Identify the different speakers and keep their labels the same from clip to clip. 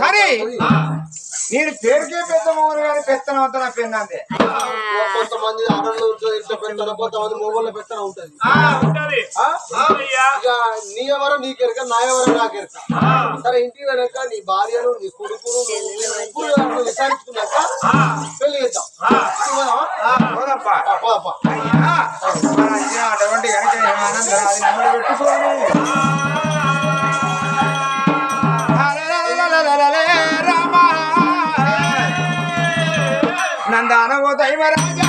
Speaker 1: కానీ నేను పేరుకే పెద్ద మొగలు కానీ పెత్తనం అంతా నా పెన్ను అంతే.
Speaker 2: కొంతమంది ఆడలు ఇట్లా పెడతారు, కొంతమంది మొగోళ్ళు పెత్తనం ఉంటది. నీ ఎవరో నీకెరక, నా ఎవరో నాకెరక. సరే ఇంటికి వెళ్ళాక నీ భార్యను నీ కొడుకును విచారించుకున్నాక పెళ్లి చేద్దాం.
Speaker 1: అటువంటి కనుక ఆనందం అది నమ్మడి పెట్టుకోండి. నందానవో దైవరాజా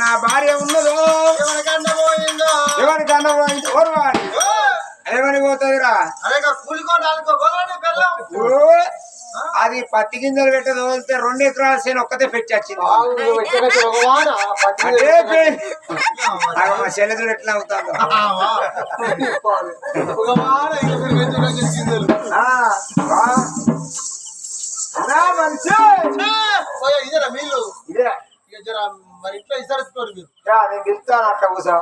Speaker 1: నా భార్య ఉన్నదో ఎవరికన్నా పోయిందో ఏమని పోతుందిరా? అది పత్తి గింజలు పెట్టదు వదిలితే 2 ఎకరాల సేను ఒక్కతే పెట్టొచ్చింది. మా చెల్లెదురు ఎట్లా అవుతాడు
Speaker 2: మరి ఇట్లా విచారించుకోరు మీరు.
Speaker 1: నేను పిలుస్తాను అట్లా కూసా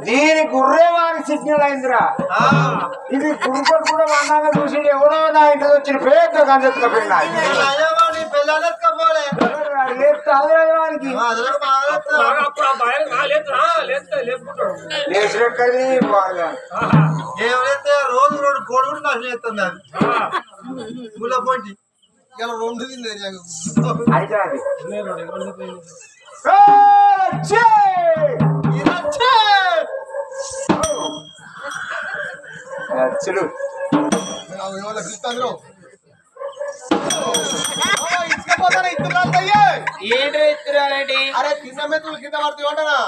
Speaker 1: దీని గుర్రేవాని సిగ్నల్ అయిందిరా. ఇది గురుకొట్టు కూడా అన్నాగా చూసి ఎవరో నా ఇంటికి వచ్చిన పేద కంచెత్తుకపోయినా లేచినక్కడి బాగా
Speaker 2: ఏమైతే రోజు 2 కోడి కూడా నష్టం చేస్తుంది. అది పూల పోటీ ఇలా 2
Speaker 1: అయితే అది చూడు
Speaker 3: ఏంటి ఇస్తురాలండి?
Speaker 2: అరే కింద మెతులు కింద పడుతూ ఉంటానా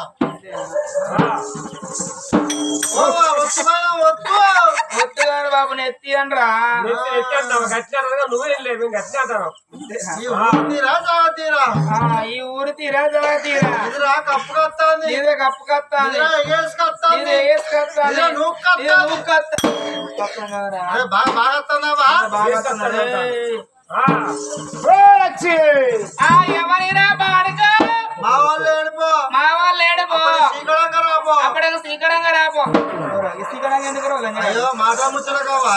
Speaker 3: ఒత్తుగాడు బాబు నెత్తి అనరా
Speaker 4: నువ్వే వెళ్ళేవి గట్టి అంటారు.
Speaker 3: ఈ ఊరు తీరా జలా తీరా
Speaker 2: కప్పు కత్తాంది
Speaker 3: ఇదే కప్పు కత్తాంది ఎవరైనా బాడుకో
Speaker 2: మా వాళ్ళు ఏడుపో
Speaker 3: అక్కడ శ్రీకరంగా రాపో. శ్రీకరంగా ఎందుకు
Speaker 2: అయ్యో మాట ముచ్చట కావా?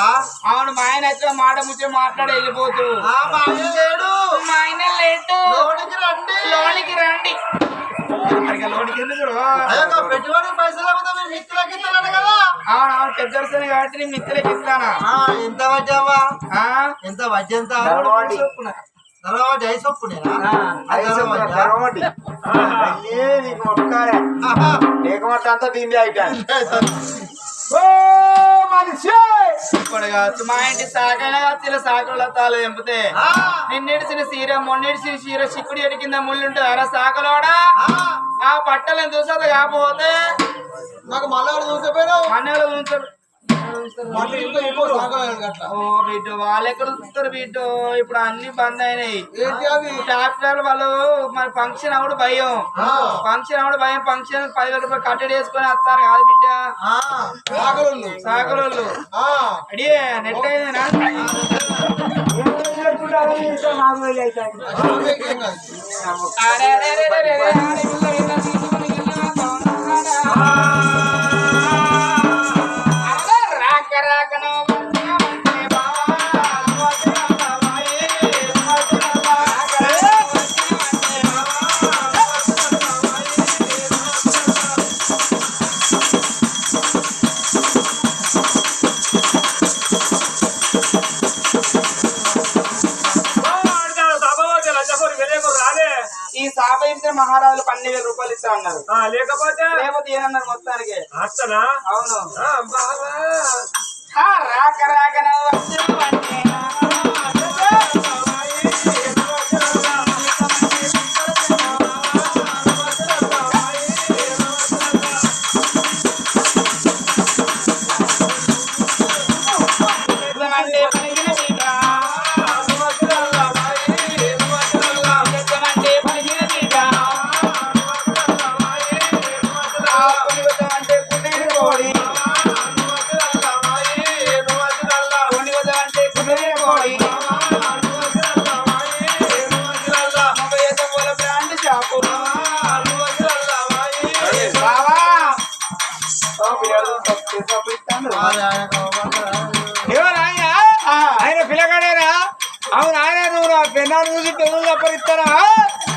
Speaker 3: అవును మా ఆయన వచ్చి మాట ముచ్చట మాట్లాడి వెళ్ళిపోతూ
Speaker 2: మా ఆయన లేడు.
Speaker 3: మా ఆయన లేటు లోనికి రండి. లోనికి ఎందుకు
Speaker 2: పెట్టుబడి పైసలు మిత్రులకి ఇస్తాను కదా.
Speaker 3: అవునవును పెద్ద కాబట్టి నేను మిత్రులకి ఇస్తానా.
Speaker 2: ఎంత వడ్డావా? ఎంత వడ్డీ? ఎంత తర్వాత 5 చొప్పునేనా?
Speaker 1: అంతా దీన్ని అయిపోయాను.
Speaker 3: మా ఇంటి సాకైనా ఇలా సాకుల తాలు ఎంపితే నిన్నెడిసిన సీర మొన్నెడిసిన సీర చిక్కుడు ఎడి కింద ముళ్ళు ఉంటుంది. అరా సాకలోడా ఆ పట్టలను చూసా కాకపోతే
Speaker 2: నాకు మళ్ళీ చూసిపోయావు.
Speaker 3: మన్నెలు చూసారు. ఓ బిడ్డు వాళ్ళు ఎక్కడ చూస్తారు బిడ్డు? ఇప్పుడు అన్ని బంద్ అయినాయి. డాక్టర్ వాళ్ళు మరి ఫంక్షన్ అవుడు భయం. ఫంక్షన్ 10,000 రూపాయలు కట్టడి వేసుకొని వస్తారు కాదు బిడ్డ. సాగరోళ్ళు అడి నెట్ అయిందేనా? ఇస్తా అన్నారు.
Speaker 4: లేకపోతే
Speaker 3: ఏనన్నారు మొత్తానికి.
Speaker 4: అస్తనా
Speaker 3: అవును.
Speaker 4: బాబా
Speaker 3: రాక రాకన వచ్చేవంటే
Speaker 1: ఆయన పిల్లగాడేనా? అవును, ఆయన నువ్వు నా పెన్నాడు చూసి పెన్నులు తప్పరిస్తానా?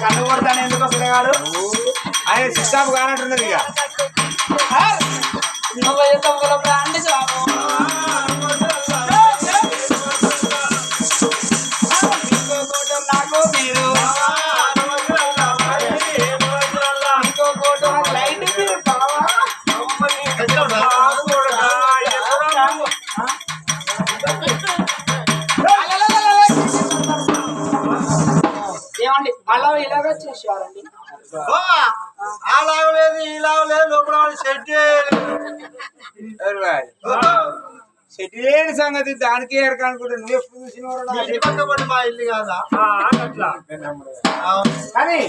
Speaker 3: కన్ను కొడతాను ఎందుకో పిల్లగాడు.
Speaker 1: ఆయన సిస్టాప్ కానట్టున్నది. ఇక
Speaker 3: నాకు మీరు ఇంకో ఫోటో లైట్ మీరు బావా. ఏమండి అలా ఇలాగా చేసేవారండి.
Speaker 2: ఆ లావు లేదు ఈ లావు లేదు లోపల వాళ్ళు సెట్
Speaker 1: సెటిల్ లేని సంగతి దానికే ఎరకనుకుంటే నువ్వు ఎప్పుడు చూసిన
Speaker 2: మా ఇల్లు కాదా
Speaker 1: కానీ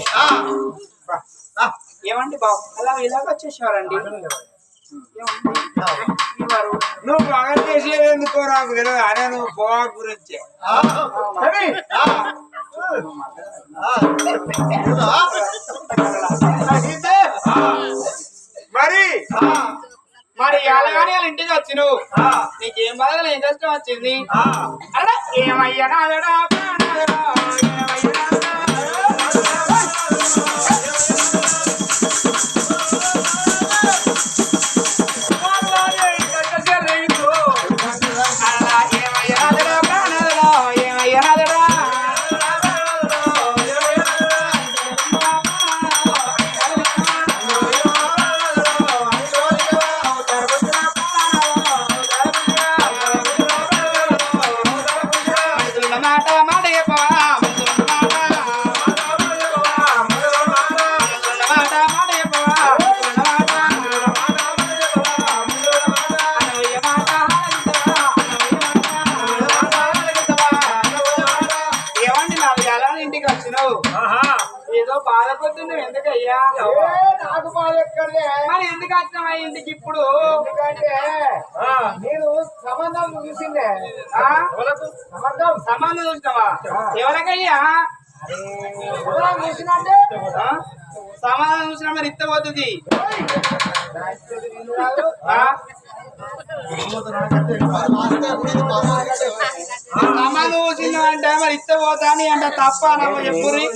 Speaker 3: ఏమండి బాబు అలా ఇలాగ వచ్చేసేవారండి.
Speaker 1: నువ్వు బాగా చేసేది ఎందుకో నాకు తెలియదు. అనే నువ్వు పోవాకు గురించే. కానీ మరి
Speaker 3: మరి ఎలాగానే వాళ్ళ ఇంటికి వచ్చి నువ్వు నీకేం బాధ ఏం కష్టం వచ్చింది? అలా ఏమయ్యా నాదడా ఏదో బాధపడుతుంది ఎందుకయ్యా?
Speaker 1: నాకు బాధ ఎక్కడే.
Speaker 3: మరి ఎందుకు వచ్చినావా ఇంటికి ఇప్పుడు?
Speaker 1: ఎందుకంటే నేను సంబంధం చూసిందే.
Speaker 3: సంబంధం చూసినావా? ఎవరికయ్యా
Speaker 1: చూసినంటే
Speaker 3: సమాధానం చూసినా మరి ఇత్తపోతుంది. సమాధానం చూసిన అంటే మరి ఇత్తపోతా అని అంటే తప్ప నాకు చెప్పుర్రి.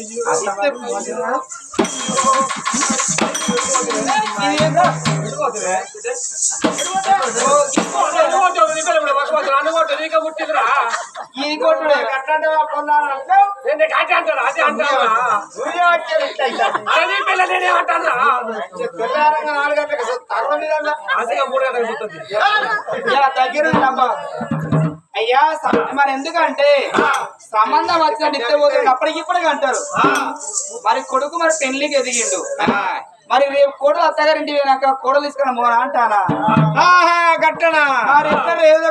Speaker 3: ఈ కొట్టుడే కట్టంటే దగ్గర అయ్యా. మరి ఎందుకంటే సంబంధం వచ్చినట్టు ఇద్దరు అప్పటికిప్పటికి అంటారు. మరి కొడుకు మరి పెళ్లికి ఎదిగిండు. మరి రేపు కోడలు అత్తగారింటి పోయినాక కోడలు తీసుకుని మోనా అంటారా?
Speaker 1: గట్టనా
Speaker 3: మరి ఇద్దరు ఏదో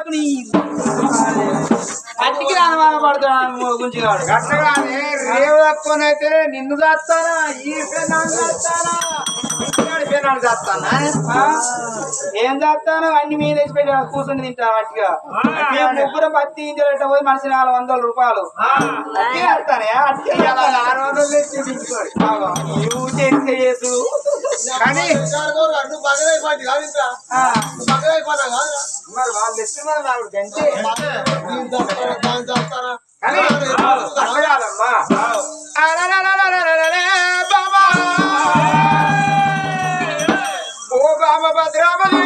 Speaker 3: అట్టికి అనుమానం పడుతున్నాను గురించి కాడు.
Speaker 1: గట్టగానే రేవు తక్కువనైతే నిన్ను చేస్తానా, ఈ పెన్నాను చేస్తానా, పెన్నాను చేస్తానా?
Speaker 3: ఏం చేస్తాను అన్ని మీద వేసిపెట్టి కూర్చొని తింటాను మట్టిగా. మేము ముగ్గురం పత్తి ఇంట్లో పోయి మనిషి 400 రూపాయలు అట్టిస్తానే. అట్టి
Speaker 1: 600 తెచ్చి దించుకోడు.
Speaker 3: చేసు
Speaker 1: కానీ
Speaker 2: మరి వాళ్ళు ఇస్తున్నారు నాకు గంటే
Speaker 1: కానీ అట్లా కాదమ్మా. బాబా ఓ బాబా భద్రామలి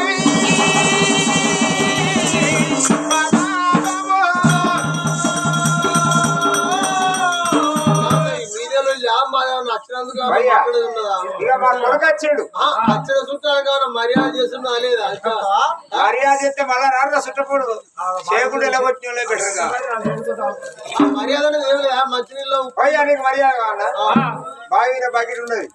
Speaker 2: వీడియోలో నచ్చిన ఎందుకు
Speaker 1: భయ్యా.
Speaker 2: ఉన్నదా
Speaker 1: ఇక మా కొడుకు వచ్చాడు
Speaker 2: వచ్చిన చుట్టాలు కావాలి మర్యాద చేస్తున్నా లేదా
Speaker 1: మర్యాద చేస్తే మళ్ళా రారు చుట్టపూడు చేయకుండా ఎలా వచ్చిన బెటర్గా
Speaker 2: మర్యాద అనేది ఏం లేదా మంచినీళ్ళు
Speaker 1: భయ్యా నీకు మర్యాద కావాలా బావిన బకెట్ ఉన్నది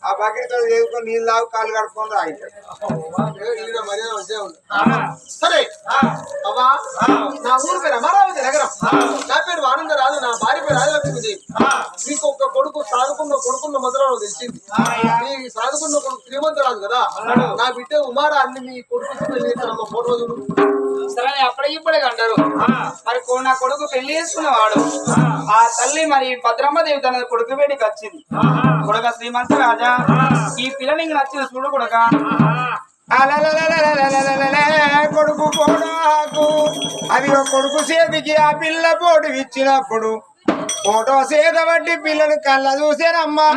Speaker 1: ఆ బకెట్ తో చేసుకొని నీళ్ళు తాగు కాలు కడుక్కొని రా
Speaker 2: మర్యాద మంచిగా ఉంది సరే అవ్వా నా ఊరు పేరు అమరావతి నగరం నా పేరు ఆనంద రాదు నా భార్య పేరు రాజలక్ష్మి మీకు ఒక కొడుకు కొడుకున్న మొదలు తెలిసింది మీ సాదుకున్న కొడుకు శ్రీమంతరాజు కదా నా బిడ్డ ఉమారా అన్ని మీ కొడుకు ఫోటో చూడు
Speaker 3: సరే అప్పుడే ఇప్పుడే అంటారు మరి నా కొడుకు పెళ్లి చేసుకున్నవాడు ఆ తల్లి మరి భద్రమ్మ దేవి తన కొడుకు వేడికి వచ్చింది కొడుక శ్రీమంత రాజా ఈ పిల్ల నీకు నచ్చిన చూడు కొడుక
Speaker 1: కొడుకు పోడాకు అది ఒక కొడుకు చేతికి ఆ పిల్ల పోటు ఇచ్చినప్పుడు ఫోటో సేద బట్టి పిల్లని కళ్ళ చూసానమ్మా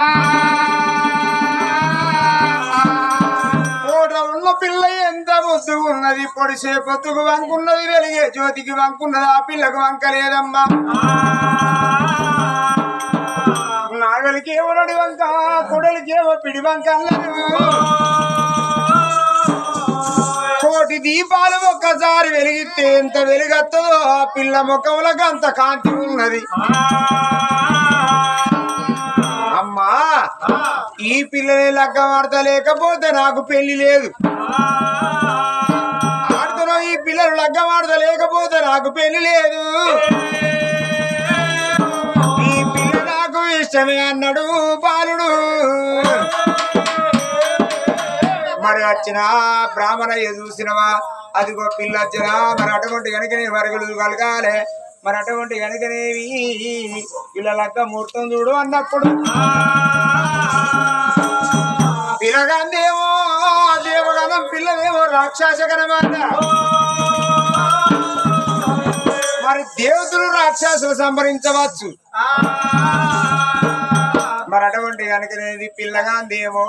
Speaker 1: ఫోటో ఉన్న పిల్ల ఎంత ముద్దు ఉన్నది పొడి సేపొత్తుకు వంకున్నది వెలిగే జ్యోతికి వంకున్నది ఆ పిల్లకు వంకలేదమ్మా నాగలికేమో నడి వంక కొడలికేమో పిడి వంక కోటి దీపాలు ఒక్కసారి వెలిగితే ఎంత వెలుగత్తదో ఆ పిల్ల ముఖములకు అంత కాంతి ఉన్నది అమ్మా ఈ పిల్లని లగ్గం ఆడతలేకపోతే నాకు పెళ్లి లేదు ఆడుతున్నా ఈ పిల్లలు లగ్గం ఆడతలేకపోతే నాకు పెళ్లి లేదు ఈ పిల్ల నాకు ఇష్టమే అన్నాడు బాలుడు మరి వచ్చిన బ్రాహ్మణయ్య చూసినవా అదిగో పిల్ల వచ్చినా మరి అటువంటి కనుకనే వరుగులు కలగాలి మరి అటువంటి కనుకనేవి పిల్లలక్క ముహూర్తం చూడు అన్నప్పుడు పిల్లగాందేమో దేవగణం పిల్లదేమో రాక్షసగణమాట మరి దేవతలు రాక్షసులు సంహరించవచ్చు మరి అటువంటి కనుకనేది పిల్లగాందేమో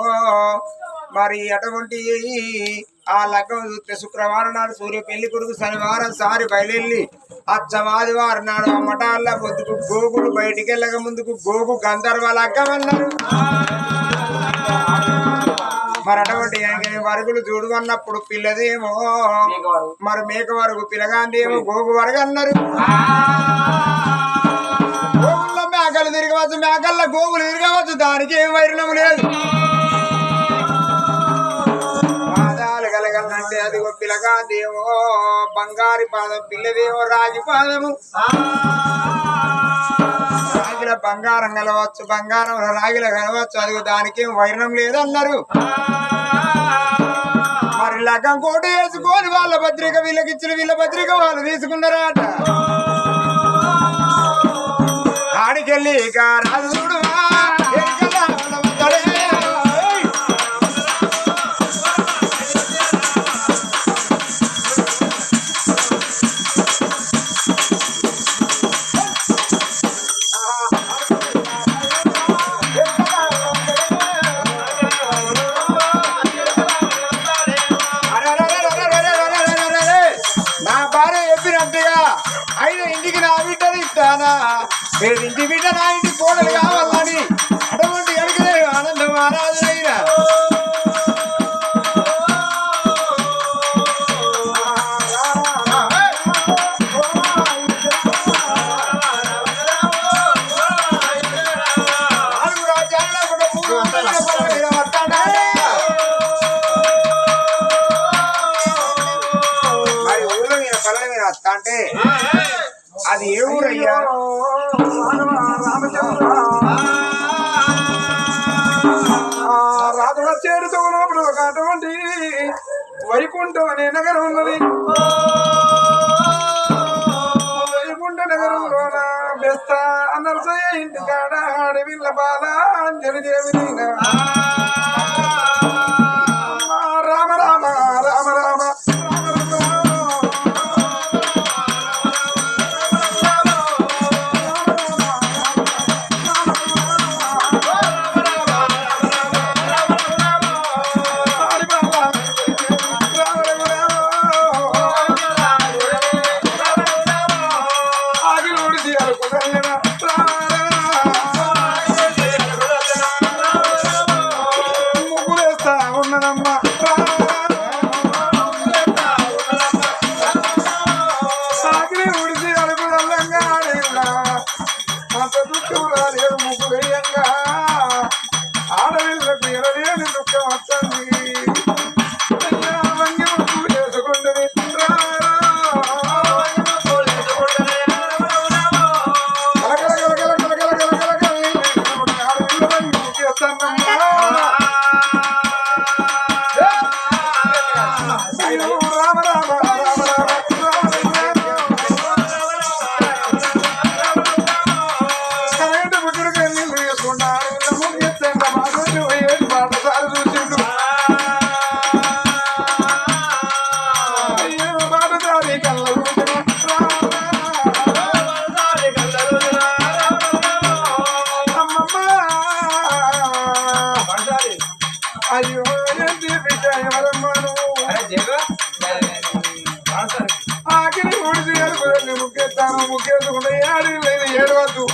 Speaker 1: మరి అటువంటి ఆ లగ్గం చూస్తే శుక్రవారం నాడు సూర్య పెళ్లి కొడుకు శనివారం సారి బయలుల్లి అచ్చమాదివారం నాడు అమ్మటాళ్ళ పొద్దుకు గోగులు బయటికి వెళ్ళక ముందుకు గోగు గంధర్వ లగ్గం అన్నారు మరి అటువంటి వరుగులు చూడు అన్నప్పుడు పిల్లదేమో మరి మేక వరకు పిల్లగాందేమో గోగు వరకు అన్నారు గోగుల్లో మేకలు తిరగవచ్చు మేకల్లో గోగులు తిరగవచ్చు దానికి ఏం వైరణం లేదు అంటే అదిగో పిల్లగాదేమో బంగారి పాదం పిల్లదేమో రాగి పాదము రాగిల బంగారం కలవచ్చు బంగారం రాగిల కలవచ్చు అదిగో దానికేం వైరణం లేదన్నారు మరి లగ్గం కోటి వేసుకొని వాళ్ళ పత్రిక వీళ్ళకి ఇచ్చిన వీళ్ళ పత్రిక వాళ్ళు తీసుకున్నారట ఆడికెళ్ళి ఇక రాజు చూడు ఇంటి బిడ్డ నా ఇంటి కోడలు కావాలని అటువంటి అడిగితే ఆనందం ఆరాధనైనా మరి ఊళ్ళో మీద పల్లె మీద వస్తా అంటే అది ఏ ఊరయ్యా రాజుల చేరుతో అటువంటి వైకుంఠం అనే నగరం ఉన్నది వైకుంఠ నగరంలోన బెస్త అనర్సయ ఇంటి కాడ అడవిల్ల బాల అంజలి దేవి రామ రామ రామ రామ
Speaker 5: రామ రామ రామ రామ కరెంటు బుద్ధుడికి నీళ్ళు వేసుకుంటారు ముగిస్తంట మాకు ఏడు బాటసారి చూసిండు బాటసారి కళ్ళ అయ్యో ఏంటి బిడ్డ ఎవరమ్మను ఆఖరి ఊడిసి ఎరుపుదల్ని ముక్కేస్తాను ముక్కేసుకుంటే ఏడు లేదు ఏడవద్దు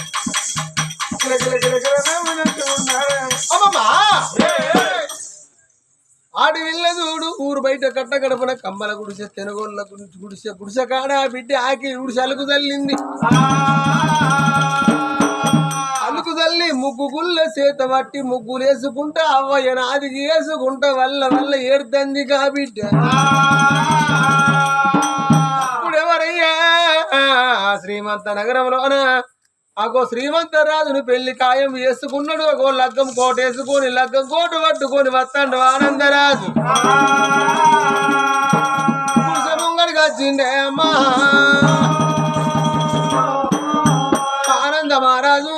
Speaker 2: ఆడి వెళ్ళ చూడు ఊరు బయట కట్ట గడపన కమ్మల గుడిసె తెనగోళ్ళ గుడిసె కాడ బిడ్డ ఆకి గుడిసె అలుకు తల్లింది అలుకు తల్లి ముగ్గు గుళ్ళ చేత పట్టి ముగ్గులు వేసుకుంటా అవ్వయ్య నాది వేసుకుంటా వల్ల ఏడుతంది కా బిడ్డ ఇప్పుడు ఎవరయ్యా శ్రీమంత నగరంలోన అగో శ్రీమంత రాజును పెళ్లి ఖాయం వేసుకున్నాడు అగో లగ్గం కోట వేసుకొని లగ్గం కోట పట్టుకొని వస్తాడు ఆనందరాజు ముంగడికి వచ్చిండే అమ్మా ఆనంద మహారాజు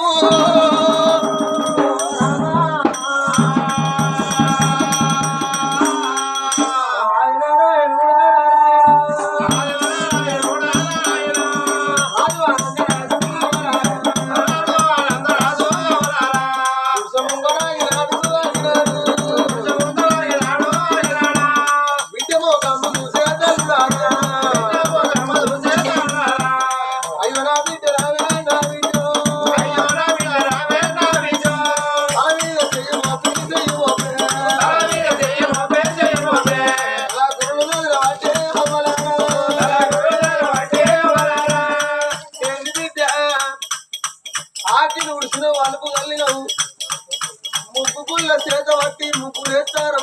Speaker 2: ముగ్గుల చేత పట్టి ముగ్గులేస్తారు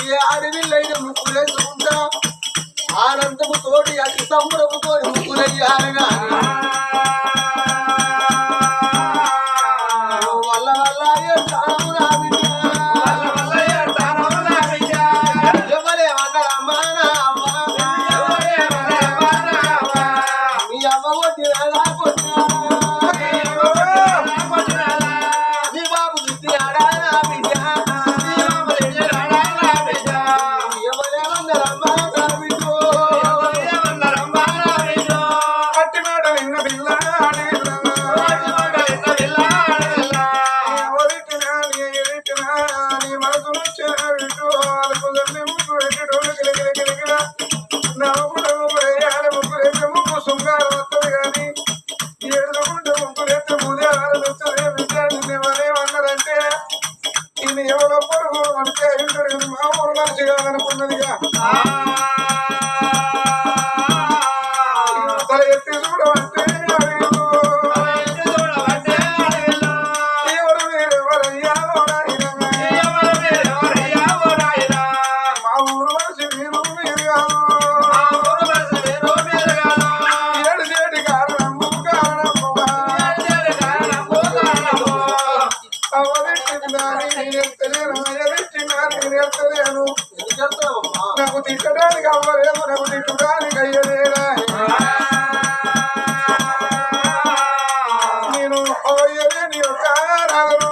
Speaker 2: ఈ ఆడవిల్లైన ముగ్గులేసుకుంటా ఆనందము తోటి అతి సంబరముతో ముగ్గులయ్యారు వల్ల ఎవరేమన్నారమ్మా మీ అమ్మ కొట్టినా ఎవరో పొరుగు అంటే మామూలు మనిషి కాదనుకున్నదిగా తల ఎత్తి చూడమంటే ఎవరు మీరెవరయ్యా మా ఊరు మనిషి మీరు ఏడు చేటి కారణము నాకు తిట్టడానికి అవ్వలేదు నాకు తిట్టడానికి అయ్యలేదా నేను అవ్వలేని ఒక రాను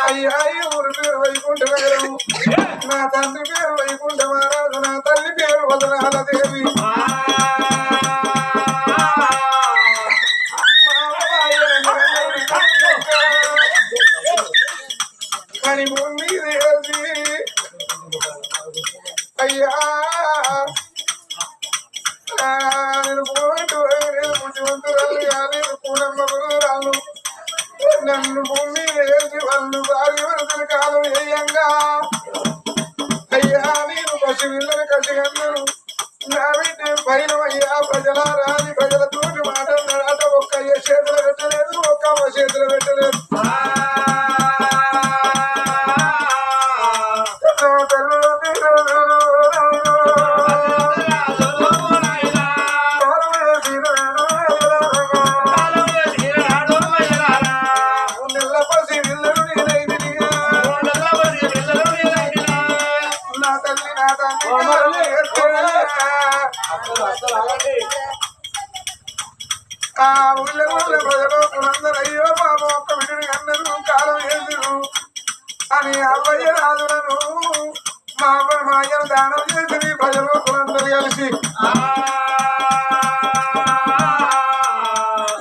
Speaker 2: అయ్యా ఊరు పేరు వైకుంఠ నగరం నా తండ్రి పేరు వైకుంఠ మహారాజు నా తల్లి పేరు వదనాల దేవి అని భూమి దేవి అయ్యా నేను పోటు బుద్ధివంతురాలు నేను కూడమ్మరాలు నన్ను భూమి వేసి వాళ్ళు భార్య వరసల కాలం వేయంగా అయ్యా నేను పశువులను కసిగన్నాను నా బిడ్డ పైన అయ్యా ప్రజల రాని ప్రజలతోటి మాట్లాడినాడట ఒక్క చేతులు పెట్టలేదు ఒక్క చేతులు పెట్టలేదు నెల్ల పసి
Speaker 5: నీ పిల్లలు నేనైతినిగా. నా తల్లి నా తండ్రి ఆ ఊళ్ళో ప్రజలు అందరూ అయ్యో బాబు ఒక్క బిడ్డని అందరూ కాలం వేసురు అని అవ్వయ్య రాజులను మా అయ్యను దానం చేసి ప్రజలు అందరూ కలిసి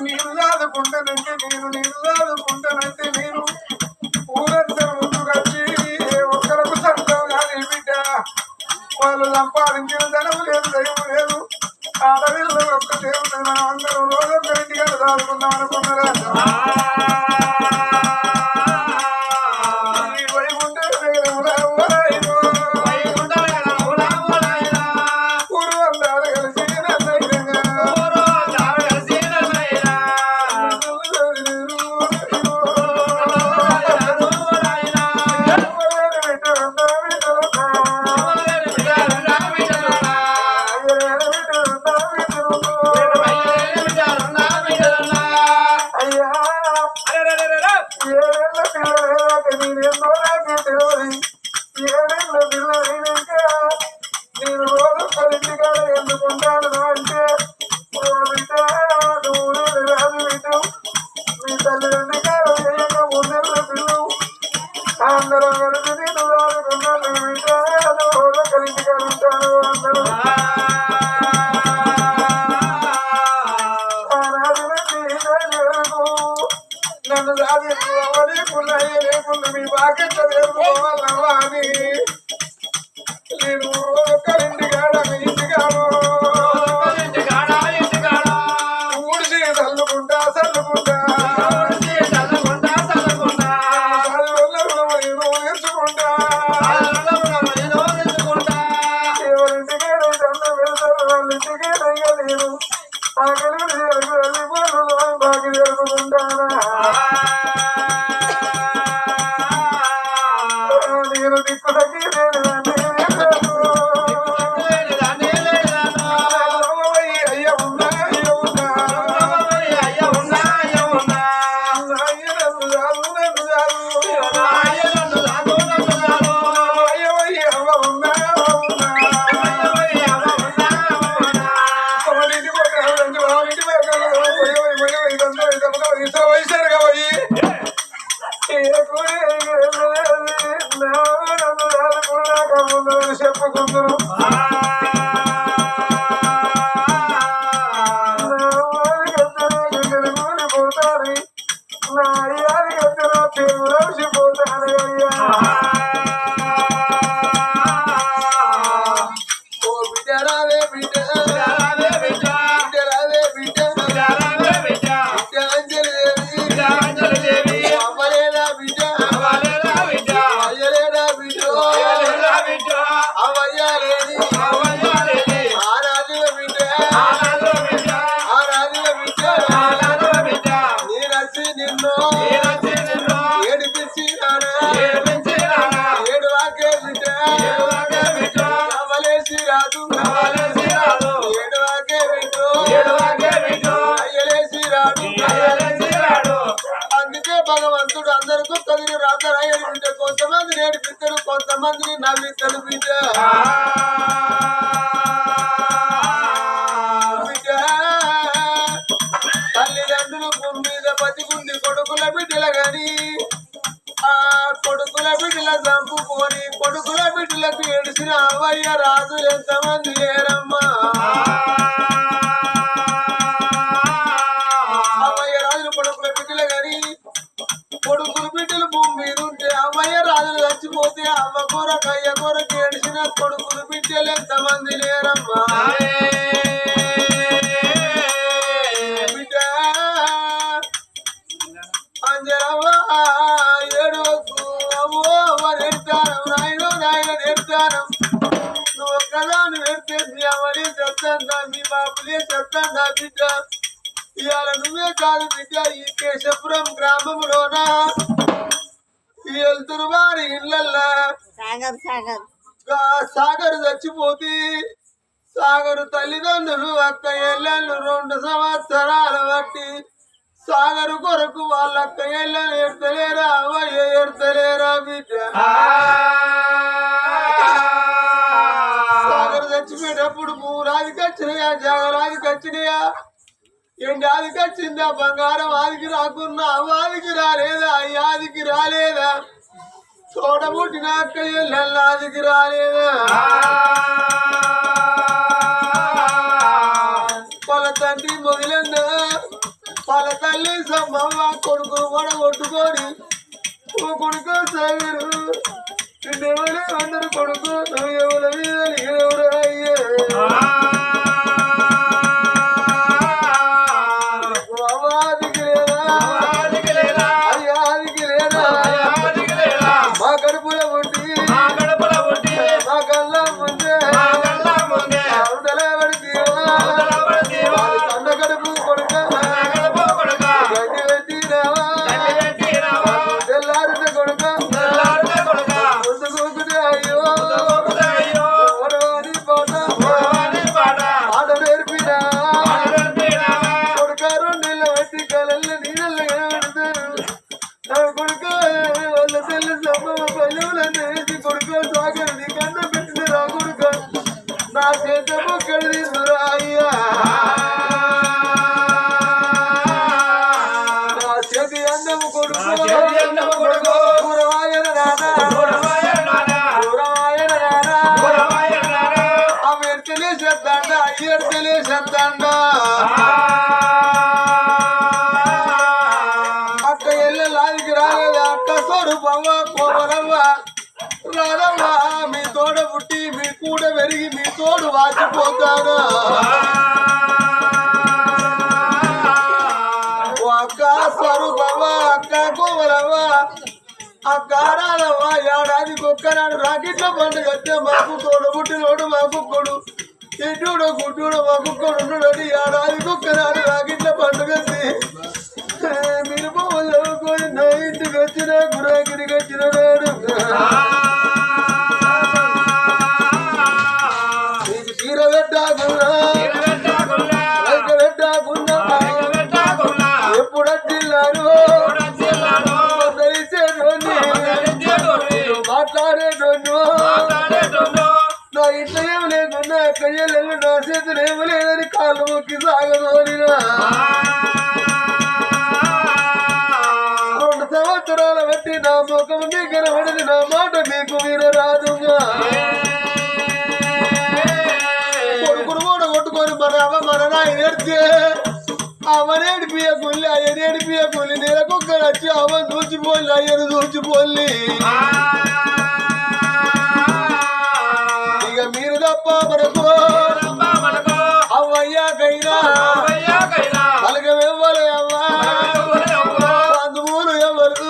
Speaker 5: నేను చదువుకుంటానంటే నేను చదువుకుంటానంటే నేను ఊరంతా ముందు కలిసి ఒక్కరకు సంతం కానీ బిడ్డ వాళ్ళు సంపాదించిన ధనము లేదు దైవం లేదు ఆడవిల్లో ఒక్క దేవుడు మనం అందరం రోజు ఒక్క ఇంటికి చదువుకుందాం అనుకున్నారా నేను రోజు పదింటిగా ఎందుకుంటాను అంటే రాదు ఇటు మీ తల్లిదండ్రి కాదు మూడేళ్ళ పిల్లలు అందరూ కలిసి నేను రాదుకున్నాను రోజు కలింటిగా ఉంటాను అందరూ నన్ను సాధించుకోవాలి పుల్లయ్య లేకుండా మీ బాకెట్ల వేసుకోవాలమ్మా అని నేను ఇంటికాడ మీ ఇంటికాడు ఊడిసి చల్లుకుంటా చల్లుకుంటా నేర్చుకుంటా ఎవరింటికాడ చల్ల వెళ్తారు వాళ్ళ ఇంటికాడ నేను ఆ కలిగి బాకి జరుపుకుంటానా నేను దిక్కు తగ్గి చెప్పుకుందరు పోతాను నా అయ్యాది వచ్చిన పేరు పోతాను అయ్యా ఓ బిడ్డ రావే బిడ్డ రావే బిడ్డ రావే బిడ్డ రావే బిడ్డ అంజలి దేవి అమ్మలేదా బిడ్డ అయ్యలేదా బిడ్డ అవయ్యాలేని ఆరాధుల బిడ్డ ఆరాధుల బిడ్డ నేనచ్చి నిన్ను ఏడిపించి ఏడు వాకే బిడ్డ అవలేసి రాదు ఏడు వాకే బిడ్డ అయ్యలేసి రాడు అందుకే భగవంతుడు అందరికీ తగిన రాతరాయని బిడ్డ కొంతమంది నేర్పిస్తారు కొంతమందిని నవ్విస్తారు బిడ్డ బిడ్డ తల్లిదండ్రులు భూమి మీద బతికుంది కొడుకుల బిడ్డల గాని ఆ కొడుకుల బిడ్డల చంపుకొని కొడుకుల బిడ్డలకు ఏడిసిన అవ్వయ్య రాజులు ఎంతమంది లేరమ్మా అవ్వయ్య రాజులు కొడుకుల బిడ్డల గాని కొడుకులు బిడ్డలు భూమి మీద ఉంటే అవ్వయ్య రాజులు చచ్చిపోతే అవ్వ కొరకు అయ్య కొరకు ఏడిసిన కొడుకులు బిడ్డలు ఎంతమంది లేరమ్మా బిడ్డ అంజరవ్వ ఏడువకు అమ్మో నేర్తాను నాయన నేర్తాను నువ్వు ఒక్కదాన్ని నేర్తే మీ అమ్మని చెప్తాందా మీ బాబులే చెప్తాందా బిడ్డ ఇవాళ నువ్వే కాదు బిడ్డ ఈ కేశపురం గ్రామంలోన వెళ్తురు వారి ఇళ్ళల్లా సాగర్ చచ్చిపోతే సాగరు తల్లిదండ్రులు అక్క ఎల్లెళ్ళు 2 సంవత్సరాలు బట్టి
Speaker 2: సాగరు కొరకు వాళ్ళ కయ్యలు ఎడతలేరా అవయ్య ఎడతలేరా బిడ్డ సాగరు చచ్చిపోయినప్పుడు మూరాదికి వచ్చినాయా జగరాదికి వచ్చినాయా ఎండాదికి వచ్చిందా బంగారం ఆదికి రాకున్నా అవ్వాదికి రాలేదా అయ్యాదికి రాలేదా తోడబుట్టిన అక్కయ్యల్లాదికి రాలేదా వాళ్ళ తండ్రి మొదలన్నా వాళ్ళ తల్లి సమ్మమ్మ కొడుకును కూడా కొట్టుకొని ఓ కొడుకు సాగరు నిన్నెవరే అందరు కొడుకు నువ్వు ఎవరి మీద ఎవరు అయ్యే అవ్వాదికి లేదా అయ్యాదికి లేదా మా కడుపుల పుట్టి మా కళ్ళ ముందే అవతలే పడితీవా కన్న కడుపు కొడుక గడ్డి పెట్టినావా తెల్లారిన కొడుక ముందు కూకుతే అయ్యో ఓడవాని పాట ఆట నేర్పినా కొడుక రెండేళ్ళ బట్టి కలల్ల నీళ్ళ కనబడతారు నా కొడుక వాళ్ళ తెల్లి సమ్మ పల్లెవులను వేసి కొడుక సాగరు కన్న పెట్టిన నా కొడుక నా చేత మొక్కడు తీసుకురా అయ్యా నా చేతి అన్నము కొడుకు గురవాయన నానా ఆమె తెలిసేద్దాండ అయ్యర్ తెలిసేద్దాండ అక్క ఎల్లెల్లాదికి రాలేదా అక్క స్వరూపమ్మ కోమరమ్మ రాధమ్మ మీ తోడ పుట్టి మీ కూడ పెరిగి మీ తోడు వాచిపోతారా ఓ అక్క స్వరూపమ్మ అక్క కోమరమ్మ అక్క రాధమ్మ ఏడాదికి ఒక్కనాడు రాకెట్ల పండుగ వస్తే మాకు తోడ పుట్టినోడు మా కుక్కడు ఎటుడో గుడ్డుడో మా కుక్కడు ఉన్నాడని ఏడాదికి ఒక్కనాడు రాకెట్ల పండుగ వస్తే మీరు పోవాలి నా ఇంటికి వచ్చిన గురాకిరికి వచ్చిన నాడు నీకు చీర పెట్టాకున్నా పెట్టాకున్నా ఎప్పుడు వచ్చిన్నారు మాట్లాడేటోను నా ఇంట్లో ఏమి లేకున్నా కయ్యలు నా చేతులు ఏమి లేదని కాళ్ళు మొక్కి సాగదోలినా 2 సంవత్సరాల బట్టి నా ముఖం మీకు కనబడింది నా మాట మీకు వినరాదుగా కొడుకును కూడా కొట్టుకొని మన అమ్మ మన నాయన ఎడితే అవనేడి పియ కొల్లి అయ్యనేడి పియ కొల్లి నెలకొక్కరు వచ్చి అమ్మ దూచిపోల్లి అయ్యను దూచిపోల్లి ఇక మీరు తప్ప మనకు అవ్వయ్యాకైనా పలకమివ్వలే అమ్మా బంధువులు ఎవరు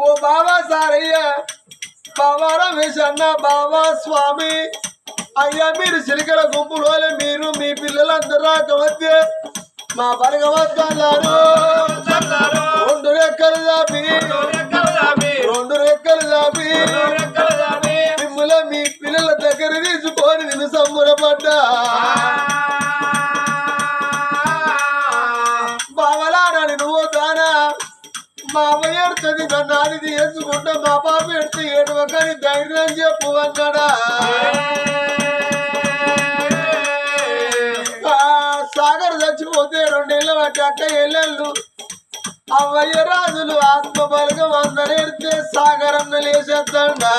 Speaker 2: ఓ బాబా సారయ్య బాబా రమేష్ అన్న బాబా స్వామి అయ్యా మీరు చిలికల గుంపులోనే మీరు మీ పిల్లలందరూ రాకవద్దే మా బలగవద్దన్నారు 2 రెక్కలు దాపి 2 రెక్కలు దాపి మిమ్మల్ని మీ పిల్లల దగ్గర తీసుకొని నేను సంబరపడ్డా బావలానని నువ్వు తానా మా అమ్మ ఎడుతుంది నన్ను అది చేసుకుంటా మా పాప ఎడితే ఏడవకని ధైర్యం చెప్పు అన్నాడా సాగర్ చచ్చిపోతే 2 ఏళ్ళ బట్టి అక్క ఎల్లెళ్ళు అవ్వయ్య రాజులు ఆత్మ బలగం అందరెడితే సాగరన్న లేచేద్దండా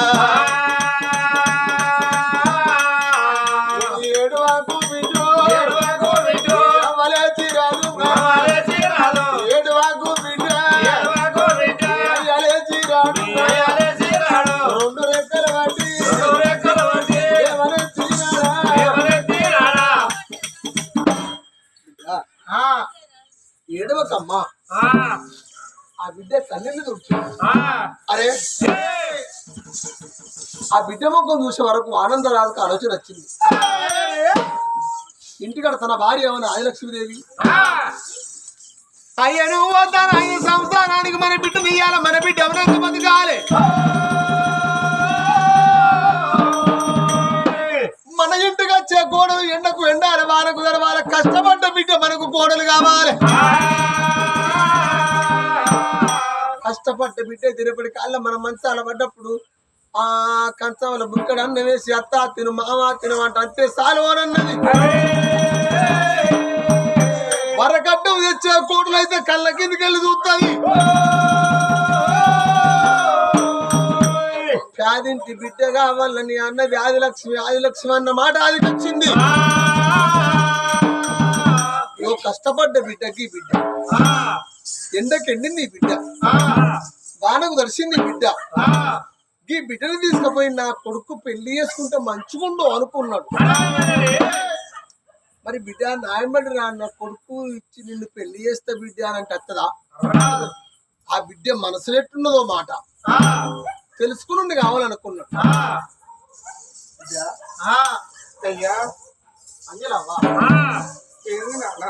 Speaker 2: ఏడువాకు బిడ్డు అవ్వలేచి రాదు ఏడువాకు బిడ్డ అయ్యలేచి రాడు 2 రెక్కల బట్టి ఏడవకమ్మా ఆ బిడ్డ తల్లిని చూసి అరే ఆ బిడ్డ మొక్కం చూసే వరకు ఆనందరాజుకు ఆలోచన వచ్చింది ఇంటికాడ తన భార్య ఏమన్నా ఆదిలక్ష్మీదేవి అయ్యను 5 సంవత్సరానికి మన బిడ్డ తీయాల మన బిడ్డ ఎవరెంత మంది కావాలి మన ఇంటికి వచ్చే గోడలు ఎండకు ఎండాలి వానకు వాన కష్టపడ్డ బిడ్డ బిడ్డ మనకు కోడలు కావాలి. కష్టపడ్డ బిడ్డ తిరుపతి కాళ్ళ మన మంచాల పడ్డప్పుడు ఆ కంచంలో బుక్కడ అన్న వేసి అత్త తిను మామ తినమంట అంతే సాలువనన్నది. వరకట్టం తెచ్చే కోటలు అయితే కళ్ళ కిందకెళ్ళి చూస్తుంది. వ్యాధింటి బిడ్డ కావాలని అన్నది ఆదిలక్ష్మి అన్న మాట ఆదికొచ్చింది. కష్టపడ్డ బిడ్డకి బిడ్డ ఎండకెండింది బిడ్డ, వానకు దర్శింది బిడ్డ. ఈ బిడ్డను తీసుకుపోయి నా కొడుకు పెళ్లి చేసుకుంటే మంచిగుండు అనుకున్నాడు. మరి బిడ్డ నాయమడి నా కొడుకు ఇచ్చి నిన్ను పెళ్లి చేస్తే బిడ్డ అని అంటే వస్తుందా? ఆ బిడ్డ మనసులో ఎట్టున్నదో మాట తెలుసుకుని కావాలనుకున్నాడు.
Speaker 5: అయ్యా
Speaker 2: అంజలవ్వా
Speaker 5: ఏంది నాన్న?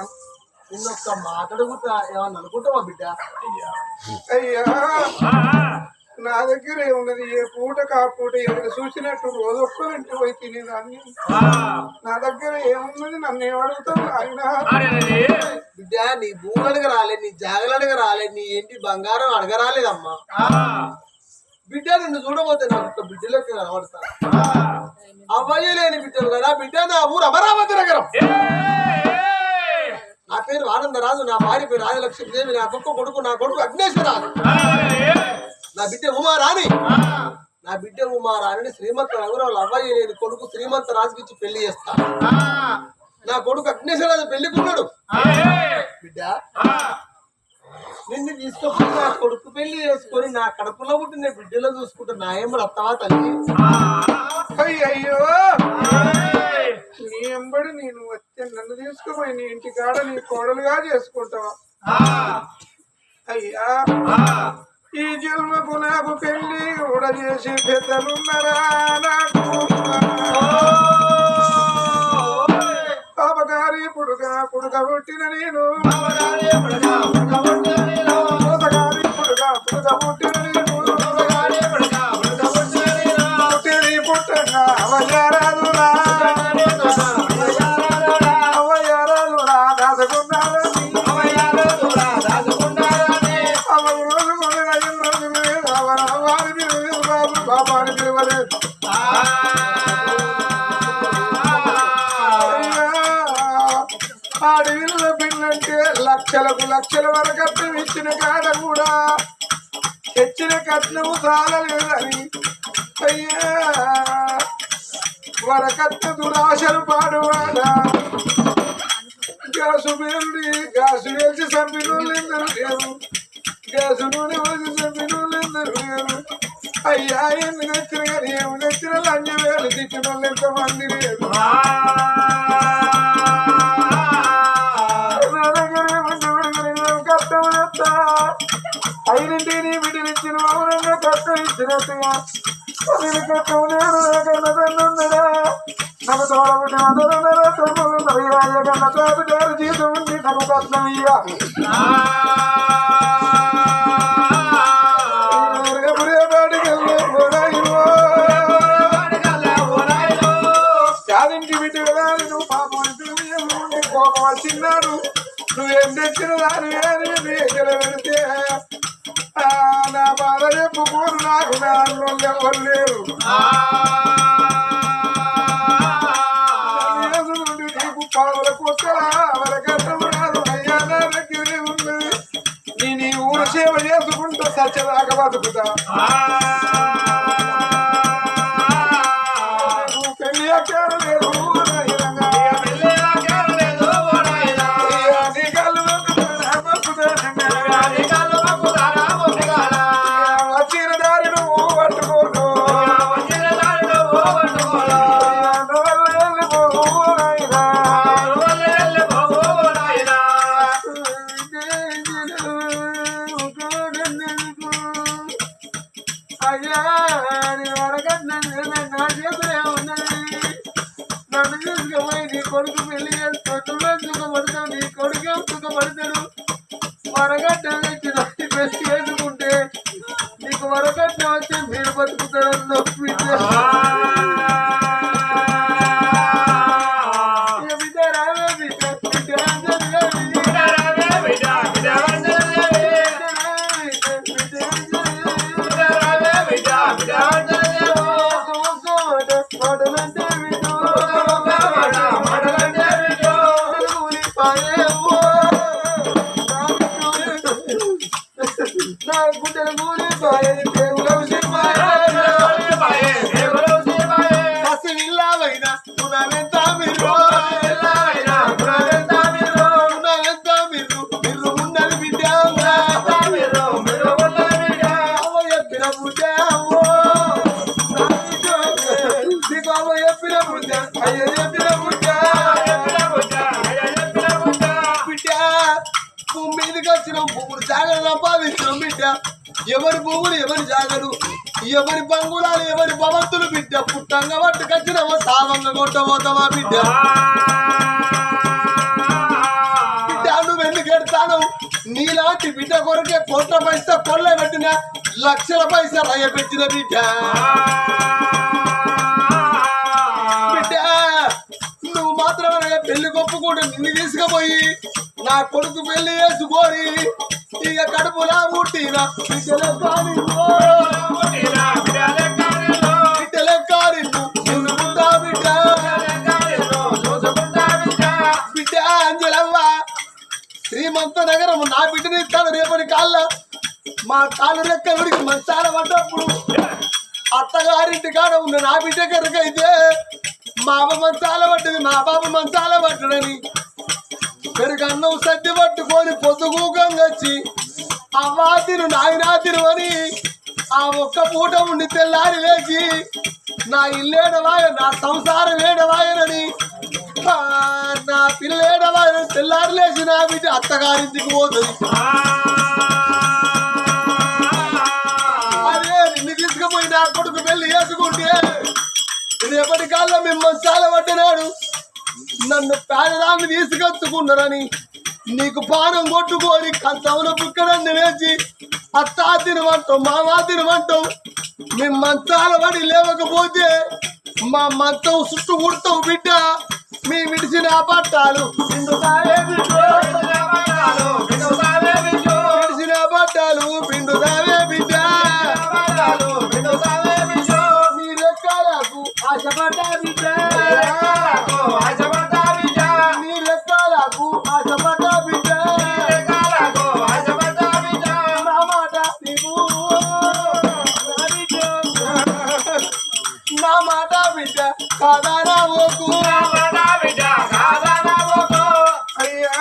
Speaker 2: నిన్నొక్క మాట్లాడుకుంటా ఏమన్నా అనుకుంటావా బిడ్డ?
Speaker 5: అయ్యా నా దగ్గర ఏమున్నది? ఏ పూట కా పూట ఎవరు చూసినట్టు రోజు ఒక్కరింటి పోయి తినేదాన్ని. నా దగ్గర ఏమున్నది? నన్ను ఏమడుగుతావు ఆయన?
Speaker 2: బిడ్డ నీ భూమి అడగరాలే, నీ జాగలు అడగరాలే, నీ ఏంటి బంగారం అడగరాలేదమ్మా. బిడ్డ నిన్ను చూడబోతే నాకు ఒక బిడ్డలోకి కనబడతాను. అవ్వయ్య లేని బిడ్డలు కదా బిడ్డ. నా ఊరు అమరావతి నగరం. నా పేరు ఆనందరాజు, నా భార్య పేరు రాజలక్ష్మీదేవి, నా కొడుకు అగ్నేశ్వరరాజు, నా బిడ్డ ఉమారాణి. నా బిడ్డ ఉమారాణిని శ్రీమంత నగరం అవ్వయ్య లేని కొడుకు శ్రీమంత రాజుకి ఇచ్చి పెళ్లి చేస్తాను. నా కొడుకు అగ్నేశ్వరరాజు పెళ్లికున్నాడు. బిడ్డ నిన్ను తీసుకుపోయి నా కొడుకు పెళ్లి చేసుకొని నా కడుపులో పుట్టిన బిడ్డలో చూసుకుంటా. నా ఏమో అత్తవా తల్లి?
Speaker 5: అయ్యో నీ ఎంబడి నేను వచ్చి నన్ను తీసుకుపోయి నీ ఇంటి కాడ నీ కోడలుగా చేసుకుంటావా? అయ్యా ఈ జన్మకు నాకు పెళ్లి కూడా చేసి పెద్దలున్నారా? నాకు పాపగారి పుడుక పుట్టిన నేను, మోసగారి పుడుక పుట్టిన నేను, పుట్టగా అవయ్యారాదురా దాచుకున్నారని అవ రోజు వారి పిలవలేదు, బాబాని పిలవలేదు. ఆడవిల్ల పిల్లంటే లక్షల వరకు ఇచ్చిన కాడ కూడా తెచ్చిన కట్నము చాలలేదని అయ్యా వరకట్న దురాశలు పాడువాడా. గ్యాసు వేసి చంపినోళ్ళు ఎందరు లేరు, గ్యాసు నూనె వేసి చంపినోళ్ళు ఎందరు లేరు. అయ్యా ఎన్ని నచ్చిన కానీ ఏమి నచ్చిన లంజ వేలు తిట్టిన వాళ్ళు ఎంతమంది లేరు. కష్టం చెప్తా అయినంటే నీ బిడ్డనిచ్చిన మౌనంగా కష్టం ఇచ్చినట్టుగా కష్టం లేరు. కన్నదన్నున్నదా నాకు తోడబుట్టి అందరున్నారా? తొమ్మిది కన్న తోడు జీతం ఉంది నాకు కష్టం ఇయ్య. యాదింటి బిడ్డ కదా నువ్వు పాపం కోపం వచ్చిన్నాడు. నువ్వేం తెచ్చిన దాని ఎక్కడ పెడితే నా బాధ చెప్పుకోరు. నాకు దానిలో ఎవరు లేరు. నీకు పావుల కొత్తలా వరకట్టం రాదు. అయ్యా నా దగ్గరే ఉన్నది. నేను ఈ ఊరు సేవ చేసుకుంటా సత్యదాకా బతుకుతా. పెళ్లి అక్కడ లేదు వచ్చిన దారి నువ్వు పట్టుకోను. అయ్యా నీ వరకట్న నా చేతులే ఉన్నది. నన్ను తీసుకుపోయి నీ కొడుకు పెళ్లి చేసుకుంటున్నా సుఖపడతావు. నీ కొడుకే సుఖపడతాడు. వరకట్న తెచ్చి పెళ్లి చేసుకుంటే నీకు వరకట్న వచ్చి మీరు బతుకుతారు. బిడ్డ రావే బిడ్డ శివాయ దేవులవు శివాయ
Speaker 2: పసి విల్లావైన గుణమెంత మీరు గుణమెంత మీరు ఉన్నది బిడ్డ అవ్వ చెప్పిన బుద్ధ
Speaker 5: నీకు అవ్వ చెప్పిన బుద్ధ అయ్య చెప్పిన బుద్ధ
Speaker 2: బిడ్డ భూమి మీదకి వచ్చిన భూములు జాగలు సంపాదించిన బిడ్డ ఎవరి భూములు ఎవరి జాగలు ఎవరి బంగుళాలు ఎవరి భవంతులు బిడ్డ పుట్టంగా పట్టుకొచ్చినవా సావంగా కొట్టబోతావా బిడ్డ బిడ్డ నువ్వు ఎందుకు ఎడతాను నీలాంటి బిడ్డ కొరకే కోట్ల పైసా కొల్ల పెట్టిన లక్షల పైసా రయ్య పెట్టిన బిడ్డ బిడ్డ నువ్వు మాత్రమే పెళ్లి కొప్పుకుంటే నిన్ను తీసుకుపోయి నా కొడుకు పెళ్లి చేసుకొని ఇక కడుపులా పుట్టిన బిడ్డలే కాని బిడ్డలే కాని బిడ్డ అంజలవ్వ శ్రీమంత నగరం నా బిడ్డని ఇస్తాను రేపటి కాళ్ళ మా కాళ్ళు రెక్కడికి మంచాల పడ్డప్పుడు అత్తగారింటి కాడ ఉన్న నా బిడ్డ కనుకైతే మా అమ్మ మంచాల పడ్డది మా బాబు మంచాల పడ్డడని పెరుగన్నం సర్ది పట్టుకొని పొద్దుగూకంగా వచ్చి అవ్వాతిను నాయనాతిను అని ఆ ఒక్క పూట ఉండి తెల్లారి లేచి నా ఇల్లేడవాయ నా సంసారం ఏడవాయనని నా పిల్లేడవాయని తెల్లారి లేచి నా బిడ్డ అత్తగారింటికి పోతుంది అదే నిన్ను తీసుకుపోయి నా కొడుకు పెళ్లి చేసుకుంటే రేపటి కాలంలో మిమ్మల్ని చాలా పట్టినాడు నన్ను పేదరాన్ని తీసుకొచ్చుకున్నారని నీకు పానం కొట్టుకొని కంచంలో బుక్కడాన్ని వేసి అత్తా తినమంటాం మామా తినమంటాం మేము మంచాల పడి లేవకపోతే మా మంచం చుట్టూ కుడతాం బిడ్డ మీ విడిచిన పట్టాలు విడిచిన పట్టాలు పిండుదావే బిడ్డ నీ రెక్కలకు ఆశపడ్డా బిడ్డ నీ రెక్కలకు ఆశపడ్డా బిడ్డ నా మాట నీవు నా మాట బిడ్డ కాదానా ఓకు
Speaker 5: అయ్యా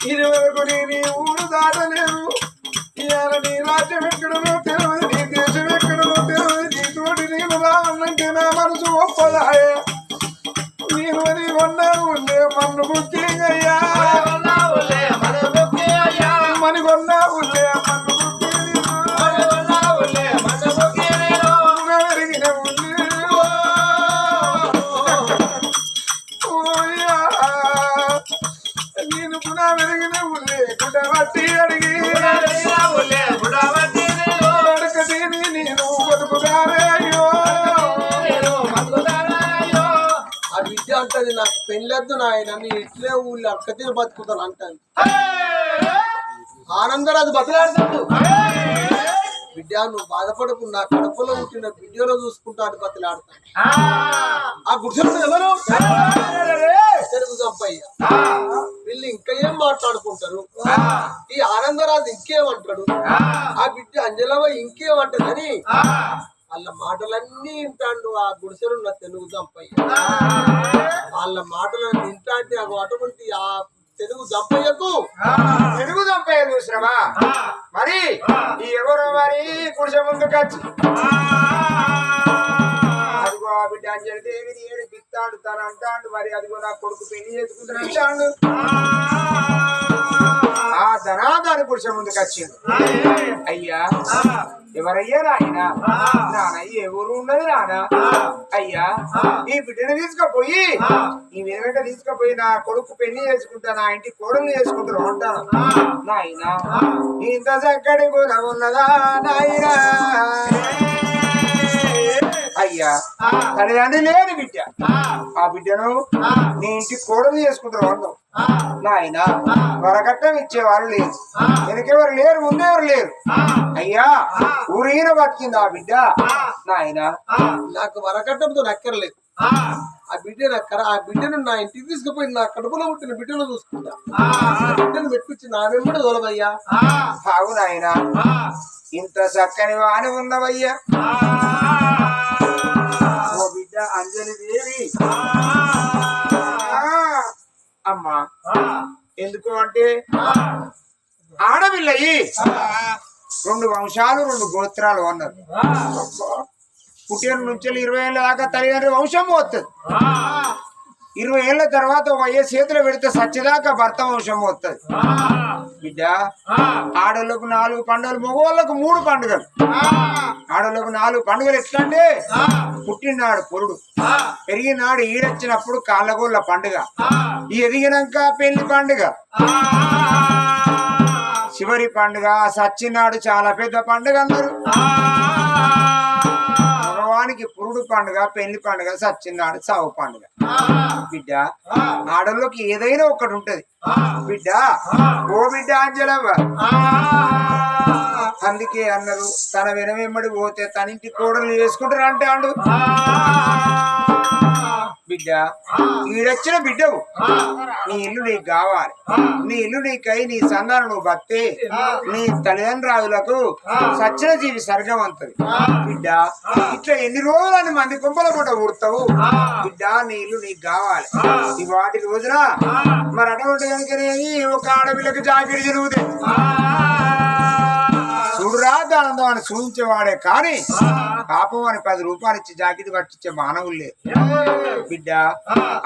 Speaker 5: ఇది వరకు నీ ఊరు దాటలేదు ఇవాళ నీ రాజ్యం ఎక్కడనో తెలియదు నీ దేశం ఎక్కడనో తెలియదు నీతోటి నేను రావాలంటే నా మనసు ఒప్పదాయే నేను అని కొన్నాను ఉండే మన్ను బుక్కింగయ్యా మని కొన్నా ఉండే మన్ను బుక్కింగ్ నేను పునా వెరిగిన ఉల్లే గుడ్డ బట్టి అడిగి అడకదీని నేను బతుకుతానే అయ్యో
Speaker 2: ఆ విద్య అంటది నాకు పెళ్ళొద్దు నాయన నీ ఇట్లే ఊళ్ళో అక్కతే బతుకుతాను అంటాను ఆనందరాజు బతలాడుతాడు బిడ్డ నువ్వు బాధపడకు నా కడుపులో పుట్టిన బిడ్డలో చూసుకుంటాడు బతలాడతాను ఆ గుడ్డలు ఎవరు తెలుగు చంపయ్య వీళ్ళు ఇంకా ఏం మాట్లాడుకుంటారు ఈ ఆనందరాజు ఇంకేమంటాడు ఆ బిడ్డ అంజలమ్మ ఇంకేమంటదని వాళ్ళ మాటలన్నీ వింటాడు ఆ గుడిసెలున్న తెలుగు చంపయ్య వాళ్ళ మాటలను వింటా అంటే అటువంటి ఆ తెలుగు చంపయ్యకు
Speaker 1: తెలుగు చంపయ్య చూసినవా మరి ఈ ఎవరు మరి కుడిసె ముందుకు వచ్చి అదిగో ఆ బిడ్డ అంజలి దేవిని ఏడు పిత్తాడు తను అంటాడు మరి అదిగో నా కొడుకు పెళ్లి చేసుకుంటాను అంటాడు ఆ ధనాదాని పురుష ముందుకు వచ్చింది అయ్యా ఎవరయ్యా నాయన నానయ్య ఎవరు ఉన్నది నాన్న అయ్యా ఈ బిడ్డను తీసుకుపోయి ఈ వెనక తీసుకుపోయి నా కొడుకు పెళ్లి చేసుకుంటా నా ఇంటి కోడలు చేసుకుంటారు అంటాను నాయన ఇంత చక్కటి కూడా ఉన్నదా నాయన అయ్యా తల్లిదండ్రి లేని బిడ్డ ఆ బిడ్డను నీ ఇంటి కోడలు చేసుకుంటారు అంటాం నాయన వరకట్నం ఇచ్చేవారు లేరు వెనకెవరు లేరు ముందెవరు లేరు అయ్యా ఊరిన బతికింది ఆ బిడ్డ నాయన
Speaker 2: నాకు వరకట్టంతో నక్కర్లేదు ఆ బిడ్డను నా ఇంటికి తీసుకుపోయి నా కడుపులో పుట్టిన బిడ్డను చూసుకుంటా ఆ బిడ్డను మెప్పించి నా వెంబడి తోలవయ్యా.
Speaker 1: అవునాయన ఇంత చక్కని వాని ఉన్నవయ్యా. ఓ బిడ్డ అంజలి దేవి అమ్మా, ఎందుకు అంటే ఆడపిల్లయి 2 వంశాలు 2 గోత్రాలు అన్నారు. పుట్టిన నుంచి 20 ఏళ్ళ దాకా తల్లిదండ్రుల వంశం పోతుంది. 20 ఏళ్ళ తర్వాత అయ్యే చేతిలో పెడితే సచ్చేదాకా భర్త వంశం పోతుంది. బిడ్డ ఆడోళ్ళకు 4 పండుగలు, మగవాళ్ళకు 3 పండుగలు. ఆడోళ్ళకు 4 పండుగలు ఎట్లా అంటే పుట్టినాడు పురుడు, పెరిగినాడు ఈడొచ్చినప్పుడు కాళ్ళగోళ్ళ పండుగ, ఎదిగినాక పెళ్లి పండుగ, చివరి పండుగ సచ్చినాడు చాలా పెద్ద పండుగ అన్నారు. మగవానికి పురుడు పండుగ, పెళ్లి పండుగ, సచ్చినాడు చావు పండుగ. బిడ్డ ఆడలోకి ఏదైనా ఒకటి ఉంటది. బిడ్డ ఓ బిడ్డ అంజలవ్వ, అందుకే అన్నారు తన వెనవెమ్మడి పోతే తన ఇంటి కోడలు చేసుకుంటారు అంటాడు. బిడ్డ ఈడొచ్చిన బిడ్డవు, నీ ఇల్లు నీకు కావాలి, నీ ఇల్లు నీకై నీ సంతానం నువ్వు భక్తే నీ తల్లిదండ్రులకు సచ్చిన జీవి స్వర్గం అంతది. బిడ్డ ఇట్లా ఎన్ని రోజులని మంది కుంపల పూట ఊడతావు. బిడ్డ నీ ఇల్లు నీకు కావాలి. ఈ వాటి రోజున మరి అటువంటి కనుకనే ఒక ఆడపిల్లకి జాకిరి జరుగుతుంది. చూడురా దానందం అని చూపించేవాడే కానీ పాపం అని 10 రూపాయలు ఇచ్చి జాకెట్ కట్టించే మానవులు లేదు. బిడ్డ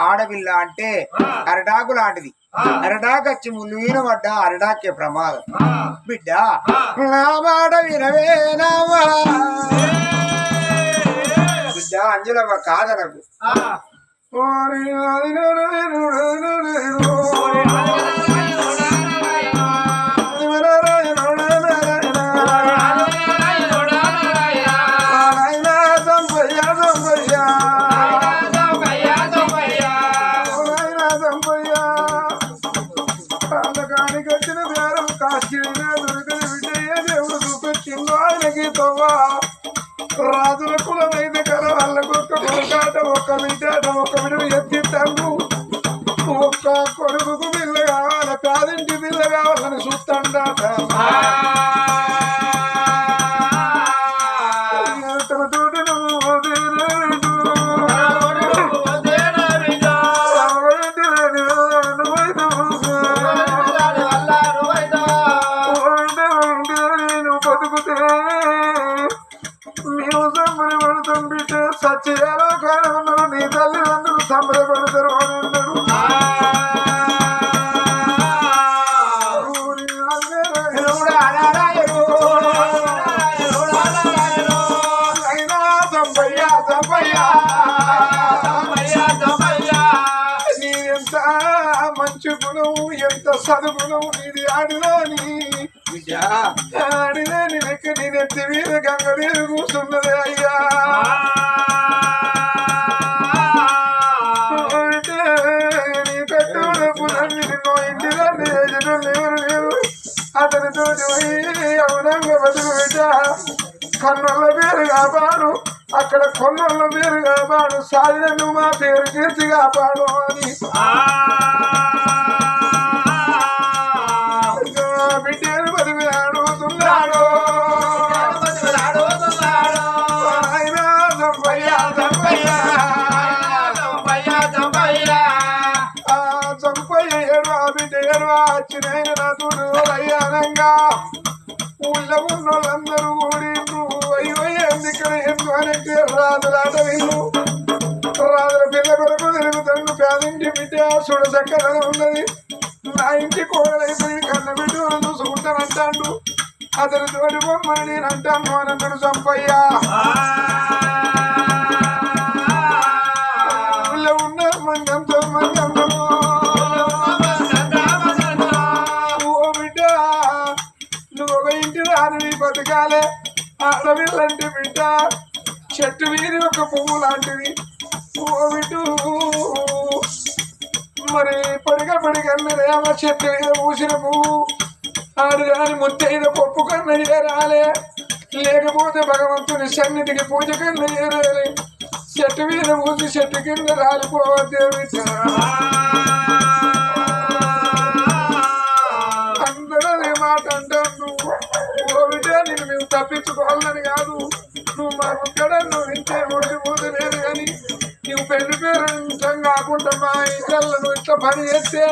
Speaker 1: ఆడపిల్ల అంటే అరడాకు లాంటిది. అరడాకు వచ్చి ముందు వినబడ్డ అరడాకే ప్రమాదం. బిడ్డ నా మాట వినవేనావా బిడ్డ అంజలమ్మ కాదనకు.
Speaker 5: రాజుల కులమైతే కదా వాళ్ళకు ఒక్క బిడ్డ ఎత్తిస్తాను. ఒక్క కొడుకు పిల్ల కావాలి, కాదింటి పిల్ల కావాలని చూస్తాండట. సత్యాలో కానున్నారు, నీ తల్లిదండ్రులు సంబరపడతారు అని అన్నాడు. నీ ఎంత మంచి గుణం, ఎంత చదువుగుణం నీది. ఆడిదాని ఆడిదాని లెక్క నేనెత్తి మీద గంగ నీరు కూర్చున్నది అయ్యా. అతనితో అవునంగా బతుకు బిడ్డ, కన్నుల పేరు కాపాడు, అక్కడ కొన్నుల పేరు కాపాడు, సాయిలను మా పేరు కీర్తి కాపాడు అని బిడ్డను బతికి అడుగుతున్నాడు. ఆయన చంపయ్య ఏడు ఆ బిడ్డ ఏడు వచ్చినైన నటుడు అయ్యానంగా ఊళ్ళో ఉన్నోళ్ళందరూ ఊడిండ్రు. అయ్యో ఎందుకు ఎందుకు అనేది రాదులాట వీళ్ళు. రాదుల పిల్ల కొరకు తిరుగుతాడు. పేదింటి బిడ్డ చూడ చక్కగా ఉన్నది. నా ఇంటి కోడలైపోయి కన్న బిడ్డ చూసుకుంటానంటాడు. అతని తోటి బొమ్మని నేను అంటాను అని అన్నాడు చంపయ్యా. ఊళ్ళో ఉన్న మందంతో మందంతో నువ్వు ఒక ఇంటి రాని బతకాలే. ఆడవిల్లంటి బిడ్డ చెట్టు మీద ఒక పువ్వు లాంటిది. ఓ బిడ్డు మరి పడిగన్నదేమ చెట్టు మీద పూసిన పువ్వు ఆడు రాని ముత్తైన పప్పు కన్నా చేరాలే. లేకపోతే భగవంతుని సన్నిధికి పూజ కన్నా చేరాలి. చెట్టు మీద ఊసి చెట్టు కింద రాలిపోతే బిడ్డ అందరూ అదే మాట అంటావు నువ్వు. ఓ బిడ్డ నేను మేము తప్పించుకోవాలని కాదు, నువ్వు మా ముక్కడ నువ్వు ఇంటే ఓడిపోతలేదు కానీ నువ్వు పెళ్లి పేరు ఇంట్లో కాకుండా మా ఇంట్లో నువ్వు ఇట్లా పని చేస్తే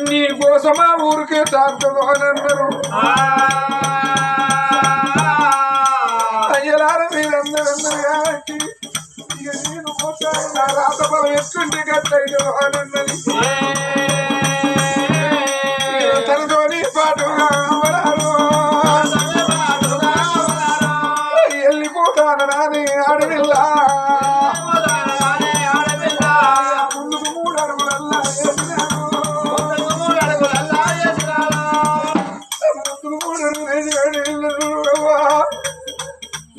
Speaker 5: నీ కోసమా ఊరికే తాగుతావు అని అందరూ. అయ్యలారా మీరందరూ కాబట్టి ఇక నేను పోతాను, నా రాత బలం ఎత్తుంటే గట్లయితే అని అన్నది. తనతోని పాటుగా వెళ్ళిపోతాను నాని అడవిల్లా ముందుకు 3 అడుగులల్లా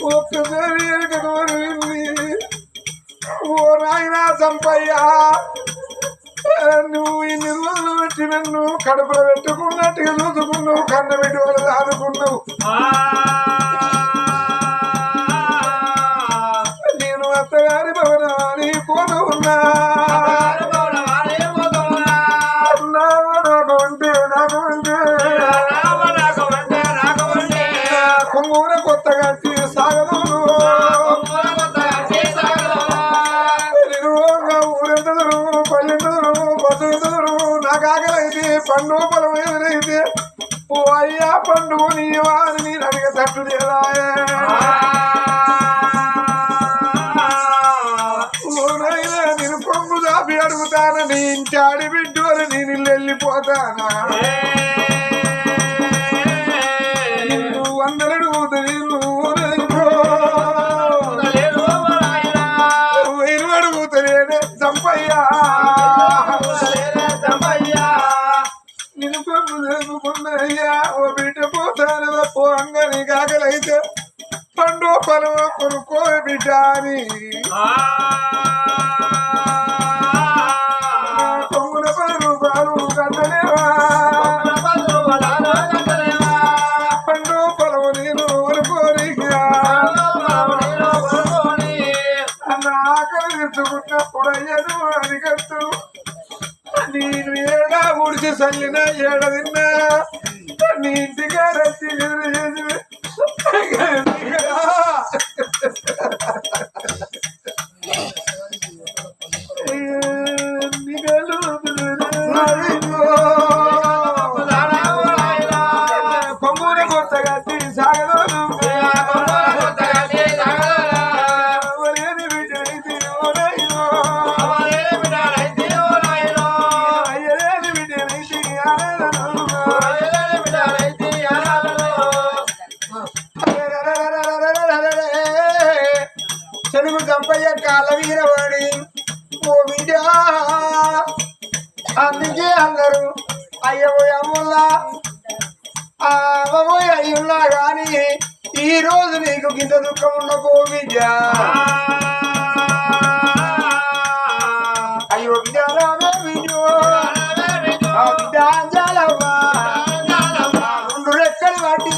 Speaker 5: ఒక్కసారి ఎనకదోరింది. ఓ నాయనా సంపయ్యా, నువ్వు ఇన్ని రోజులు పెట్టి నన్ను కడుపులో పెట్టుకున్నట్టుగా చూసుకున్నావు, కన్న పెట్టి వాళ్ళు ఆదుకున్నావు. నేను అత్తగారి భవనాన్ని పోను ఉన్నా, కొంగూర కొత్తగా సాగదు ఊరెంతరు పల్లెంతరు బతుకుతురు. నాకు ఆకలైతే పండు పొలం ఎదురైతే ఓ అయ్యా పండు నీవా అని నేను అడిగే తట్టు లేదా. నేను పొంగు దాపి అడుగుతాను, నీ ఇంటి ఆడి బిడ్డు అని నేను ఇల్లు వెళ్ళిపోతానా. నిన్ను 100 అడుగుతుంది, నువ్వు 1000 అడుగుతలేనే సంపయ్యా. నిన్ను పొంగు చేసుకున్నయ్యా, ఓ బిడ్డ పోతాను పో అంగని కాకలైతే పండు పొలం కొనుక్కో బిడ్డ అని. కొంగుల 10 రూపాయలు కట్టలేవా, పండు పొలం నేను కొనుక్కోనిగా. అన్న ఆకలి తెచ్చుకున్నప్పుడు అయ్యను అని కట్టు, నేను ఏడా ఉడిచి చల్లిన ఏడ తిన్నా నీ ఇంటిగా రచ్చి పొంగుని కొత్తగా సాగదు తెలుగు చంపయ్య కాళ్ళ వీరవాడి ఓ బిడ్డ. అందుకే అందరూ అయ్యబోయ్ అమ్ముల్లా అమ్మబోయ్ అయ్యున్నా గాని ఈ రోజు నీకు గింత దుఃఖం ఉండకో బిడ్డ. అయ్యో బిడ్డ రామే బిడ్డో, ఆ బిడ్డ అంజాలవ్వా 2 రెక్కలు పట్టి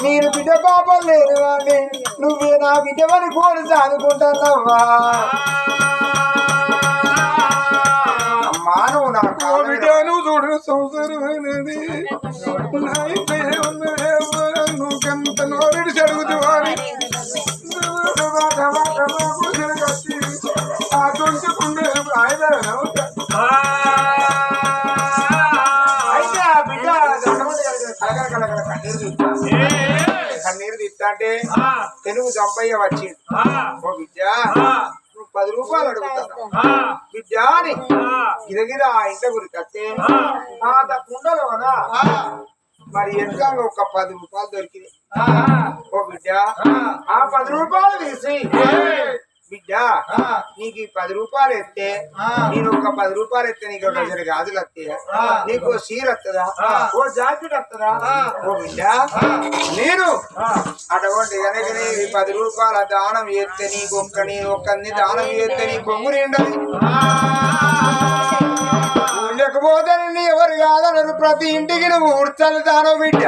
Speaker 5: నేను బిడ్డ పాపం లేని వాడిని, నువ్వే నా బిడ్డమని కోరి సాదుకుంటున్నావా. మానవు నా బిడ్డ నువ్వు చూడు సంవత్సరమైనది, నువ్వుకెంత నోరెడి చదువుతావా అని కట్టి ఆ తొంచుకుండే కన్నీరు తీస్తా అంటే తెలుగు చంపయ్య వచ్చి ఓ బిడ్డ నువ్వు 10 రూపాయలు అడుగుతాను బిడ్డ అని గిరగిర ఆ ఇంట గురికి వస్తే ఆ కుండలోనా మరి ఎంత ఒక 10 రూపాయలు దొరికింది. ఓ బిడ్డ ఆ 10 రూపాయలు తీసి బిడ్డ నీకు 10 రూపాయలు ఎత్తే నేను ఒక 10 రూపాయలు ఎత్తే నీకు 10 గాజులు వస్తాయా, నీకు చీర వస్తుందా, ఓ జాకెట్ వస్తుందా. ఓ బిడ్డ నేను అటువంటి కనుకనే 10 రూపాయల దానం చేస్తే నీకు ఒక్కని దానం చేస్తే నీ కొంగు నిండది. లేకపోతే ఎవరు కాదనరు, ప్రతి ఇంటికి నువ్వు ఉడ్చలు దానో బిడ్డ.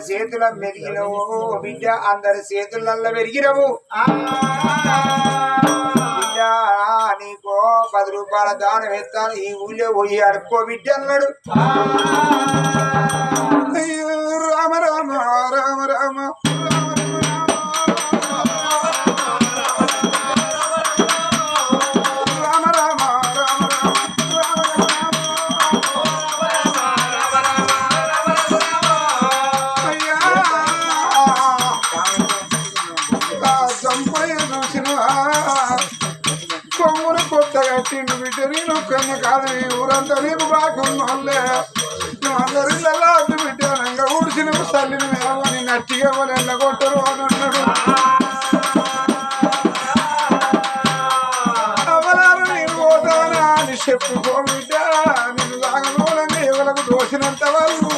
Speaker 1: చేతుల మెరిగినవు బిడ్డ అందరి చేతులల్ల పెరిగినవు బిడ్డ నీకో 10 రూపాయల దానం ఎత్తాను ఈ ఊళ్ళో పోయి అడుక్కో బిడ్డ అన్నాడు
Speaker 5: రామ రామ రామ రామ కొమ్మును కొత్తగా తిండి బిడ్డ నేను కన్న కాదు ఈ ఊరంతా నీకు బాగున్నోళ్ళే నువ్వు అందరిళ్ళల్లా అడ్డు బిడ్డానంగా ఊడిసిన తల్లిని మేమని నట్టిగా వాళ్ళు ఎల్లగొట్టరు అని అన్నాడు అవలారు నేను పోతానా అని చెప్పుకో బిడ్డ నేను లాగనోళ్ళని ఎవరికి దోసినంత వాళ్ళు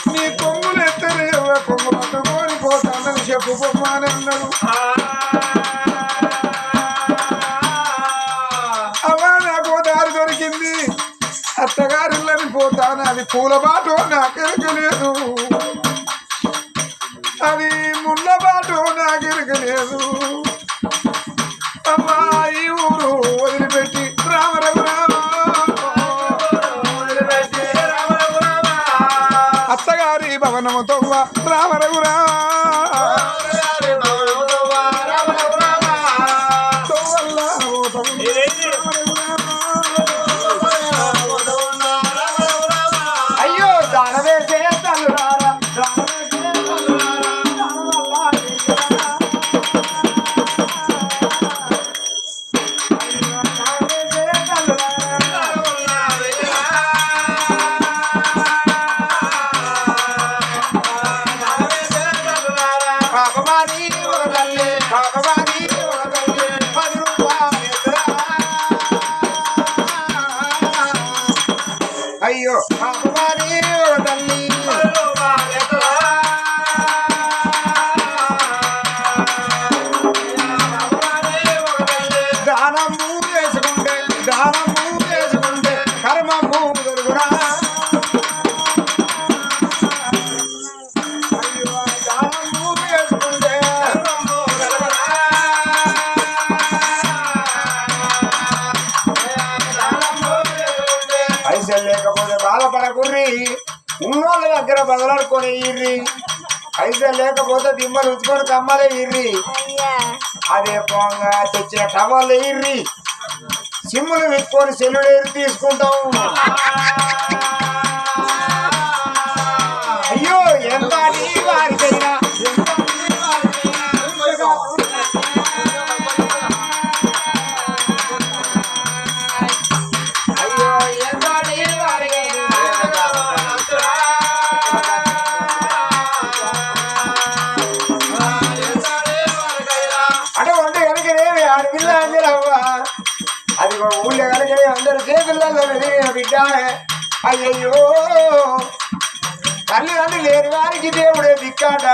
Speaker 5: నీ కొమ్ములు ఎత్తరు ఎవరి కొమ్ము పట్టుకొని పోతానని చెప్పుకోమని అన్నాడు దొరికింది అత్తగారిల్లని పోతాను అది పూల బాటు నాకెరకలేదు అది ముళ్ళ బాటు నాకెరకలేదు అమ్మా ఈ ఊరు వదిలిపెట్టి రామ రఘురామ అత్తగారి భవనము తవ్వ రామ రఘురామ
Speaker 1: అయ్యో తల్లి దానము వేసుకుంటే కర్మము దొరుకురా అయ్యో దానము వేసుకుంటే పైసలు లేకపోతే బాధపడకుర్రి ఉన్నోళ్ళ దగ్గర బదలాడుకొని ఇర్రి పైసలు లేకపోతే దిమ్మలు ఉంచుకొని కమ్మలే ఇర్రి అదే పొంగ తెచ్చిన టవల్ ఇర్రి సిమ్ములు విప్పుకొని సెల్లులేరు తీసుకుంటాం అయ్యో ఎంత వారికైనా అటువంటి కనుకనేమి ఆడపిల్ల అంజలవ్వ అది ఊళ్ళో కనుకనే అందరు చేతులలో బిడ్డ అయ్యయ్యో తల్లిదండ్రులు లేని వారికి దేవుడే దిక్కాట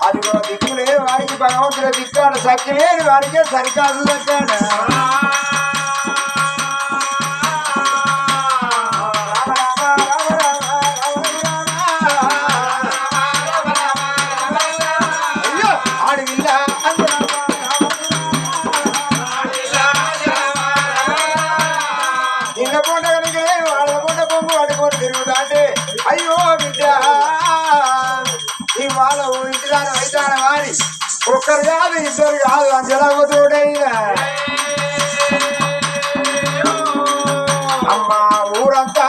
Speaker 1: అదిగో దిక్కు లేని వారికి భగవంతుడే దిక్కాట సఖ్య లేని వారికే సరికాదు దక్కాట అయ్యో బిడ్డ ఈ వాళ్ళ ఇంటిదాని వైద్యాన వారి ఒక్కరు కాదు ఇద్దరు కాదు అంజలవ్వ తోడైనా అమ్మ ఊరంతా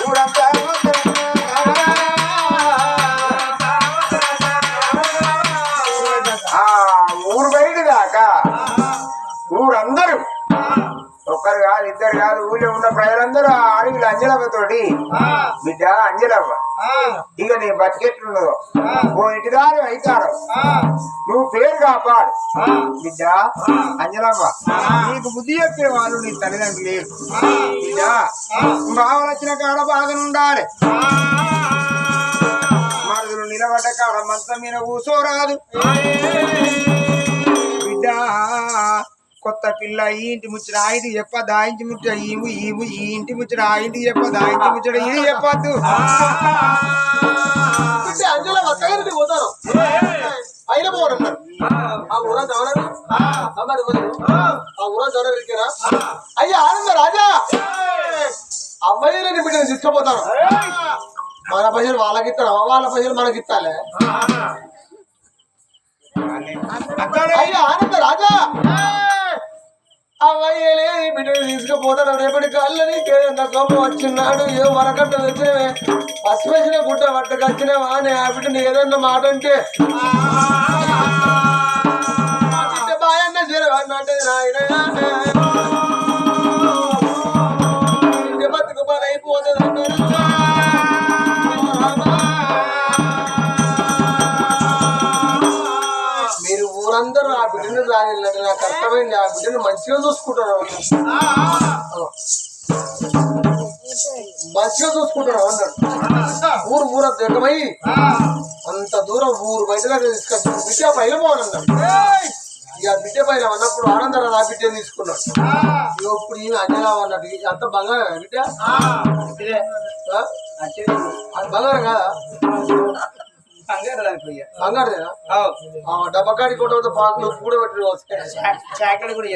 Speaker 1: ఊరంతా ఊరు బయట దాకా ఊరందరూ ఒక్కరు కాదు ఇద్దరు కాదు ఊళ్ళో ఉన్న ప్రజలందరూ ఆ అడవిలో అంజలవ్వతోటి బిడ్డ అంజలవ్వ ఇక నీ బతికెట్లున్నదో ఓ ఇంటిదారు అవుతాడు నువ్వు పేరు కాపాడు బిడ్డ అంజలవ్వ నీకు బుద్ధి చెప్పే వాళ్ళు నీ తల్లిదండ్రులు లేరు బిడ్డ బావలు వచ్చిన కాడ బాగా ఉండాలి మరుదులు నిలబడ్డ కాడ మంచం మీద కూర్చోరాదు బిడ్డ కొత్త పిల్ల ఈ ఇంటి ముచ్చట ఆ ఇంటికి చెప్పద్దు, ఆ ఇంటి ముచ్చట ఈ ఇంటి ముచ్చట ఆ ఇంటికి చెప్పద్దు, ఆ ఇంటి ముచ్చట ఇది చెప్పద్దు.
Speaker 2: అంజల అత్తగారికి పోతాను అయిన పోవడన్నారు ఆ ఊరా చవనరు ఆ ఊరా చవనరు ఇరికేనా అయ్యా ఆనంద రాజా అమ్మాయిలని బిడ్డను తీసుకుపోతాను. మన పైసలు వాళ్ళకి ఇస్తాను, వాళ్ళ పైసలు మనకి ఇస్తాలే. అయ్యా ఆనంద రాజా అమ్మాయిలే బిడ్డను తీసుకుపోతాను. రేపటి కళ్ళని కేదన్నా కోపం వచ్చినాడు ఏ వరకట్ట తెచ్చినవే పసివేసిన గుడ్డ పట్టకొచ్చినవా అని ఆ బిడ్డను ఏదన్నా మాట అంటే బాయన్న చేరవన్నట్టు నాయన బతుకు పని అయిపోతుంది అన్నారు. మీరు ఊరందరూ ఆ బిడ్డను రానిల్లంటే నాకు కష్టమైంది. ఆ బిడ్డను మంచిగా చూసుకుంటారు, మంచిగా చూసుకుంటారు అన్నాడు. ఊర దగ్గమై అంత దూరం ఊరు బయటగా తీసుకొచ్చి బిడ్డ పైన పోనన్నాడు. ఇక బిడ్డ పైన అన్నప్పుడు ఆనందరావు ఆ బిడ్డని తీసుకున్నాడు. ఇప్పుడు ఈమె అన్యరావు అన్నట్టు అంత బంగారం బిడ్డ అది బంగారం కాదా? బంగారదేనా? డబ్బకాడి కొట్ట పాకులు కూడా పెట్టి
Speaker 3: చాకలి కూడా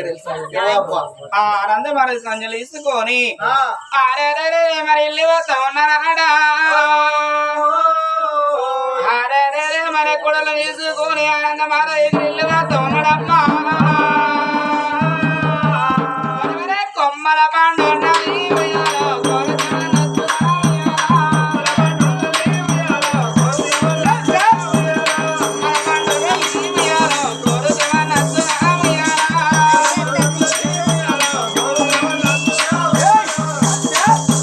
Speaker 3: అందరూ మరి సంజలు తీసుకొని మరి ఇల్లు వస్తా ఉన్నారా మరి కొడలు తీసుకొని ఆనంద మాత ఇల్లు వస్తా ఉన్నాడమ్మా.